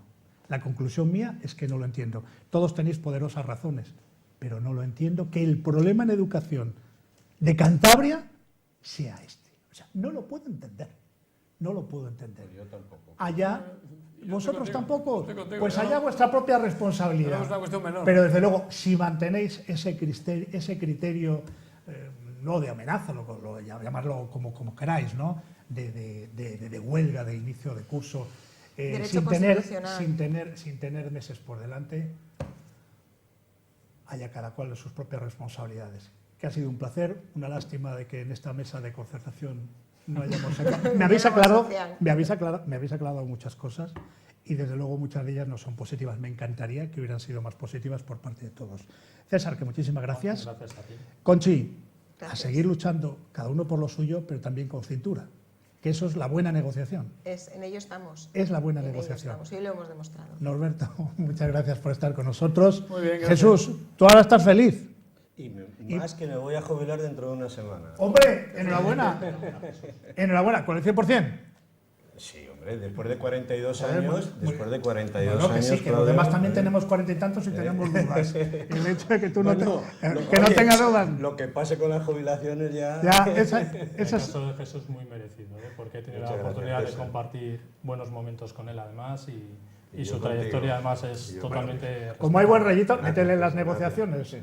La conclusión mía es que no lo entiendo. Todos tenéis poderosas razones, pero no lo entiendo, que el problema en educación de Cantabria sea este. O sea, no lo puedo entender. No lo puedo entender. Yo tampoco. Allá, vosotros tampoco. Pues ¿no? allá vuestra propia responsabilidad. Pero es una cuestión menor. Pero desde luego, si mantenéis ese criterio no de amenaza, llamarlo como queráis, ¿no? de huelga, de inicio de curso, sin tener meses por delante, haya cada cual de sus propias responsabilidades. Que ha sido un placer, una lástima de que en esta mesa de concertación no hayamos sacado. Me habéis aclarado muchas cosas y desde luego muchas de ellas no son positivas. Me encantaría que hubieran sido más positivas por parte de todos. César, que muchísimas gracias. Gracias a ti. Conchi, Gracias. a seguir luchando, cada uno por lo suyo, pero también con cintura. Que eso es la buena negociación. En ello estamos. Es la buena En ello negociación. estamos, y lo hemos demostrado. Norberto, muchas gracias por estar con nosotros. Muy bien, gracias. Jesús, tú ahora estás feliz. Y más que me voy a jubilar dentro de una semana. Hombre, enhorabuena. Enhorabuena, con el 100%. Sí, hombre, después de 42 Joder, años, muy- después de 42 Bueno, que años, sí, que los Claudio, demás también tenemos 40 y tantos y tenemos dudas. El hecho de que tú no, Bueno, que no oye, tengas dudas. Lo que pase con las jubilaciones ya... Ya, El esa es, caso de Jesús muy merecido, porque he tenido Muchas la gracias, oportunidad de César. compartir buenos momentos con él además y yo su contigo. trayectoria además es Y yo totalmente... como hay buen rayito, Gracias, métele en las gracias. negociaciones.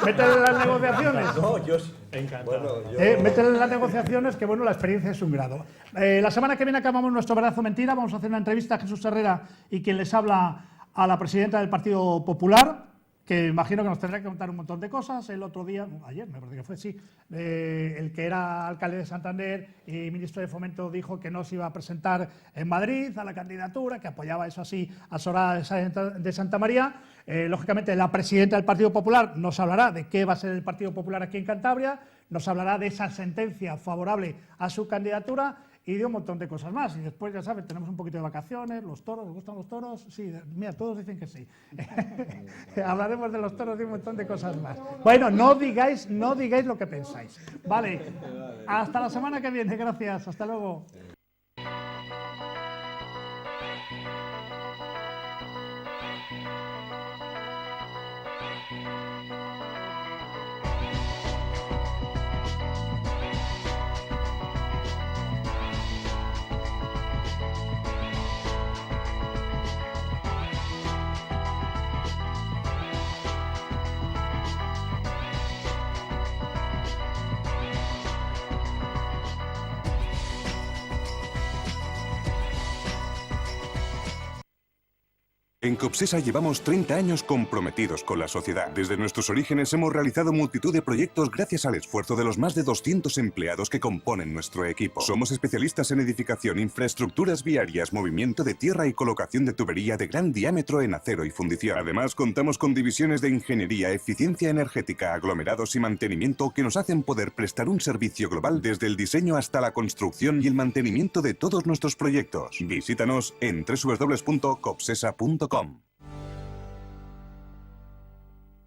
Métele en las negociaciones. No, yo... Encantado. Bueno, yo... Métele en las negociaciones, que bueno, la experiencia es un grado. La semana que viene acabamos nuestro Verdad o Mentira. Vamos a hacer una entrevista a Jesús Herrera y quien les habla a la presidenta del Partido Popular. que imagino que nos tendrá que contar un montón de cosas. El otro día, ayer me parece que fue, sí, el que era alcalde de Santander y ministro de Fomento dijo que no se iba a presentar en Madrid a la candidatura, que apoyaba eso así a Soraya de Santa María. Lógicamente, la presidenta del Partido Popular nos hablará de qué va a ser el Partido Popular aquí en Cantabria, nos hablará de esa sentencia favorable a su candidatura y de un montón de cosas más. Y después, ya saben, tenemos un poquito de vacaciones, los toros, ¿os gustan los toros? Sí, mira, todos dicen que sí. Hablaremos de los toros y un montón de cosas más. Bueno, no digáis lo que pensáis. Vale, hasta la semana que viene, gracias, hasta luego. En Copsesa llevamos 30 años comprometidos con la sociedad. Desde nuestros orígenes hemos realizado multitud de proyectos gracias al esfuerzo de los más de 200 empleados que componen nuestro equipo. Somos especialistas en edificación, infraestructuras viarias, movimiento de tierra y colocación de tubería de gran diámetro en acero y fundición. Además, contamos con divisiones de ingeniería, eficiencia energética, aglomerados y mantenimiento que nos hacen poder prestar un servicio global desde el diseño hasta la construcción y el mantenimiento de todos nuestros proyectos. Visítanos en www.copsesa.com.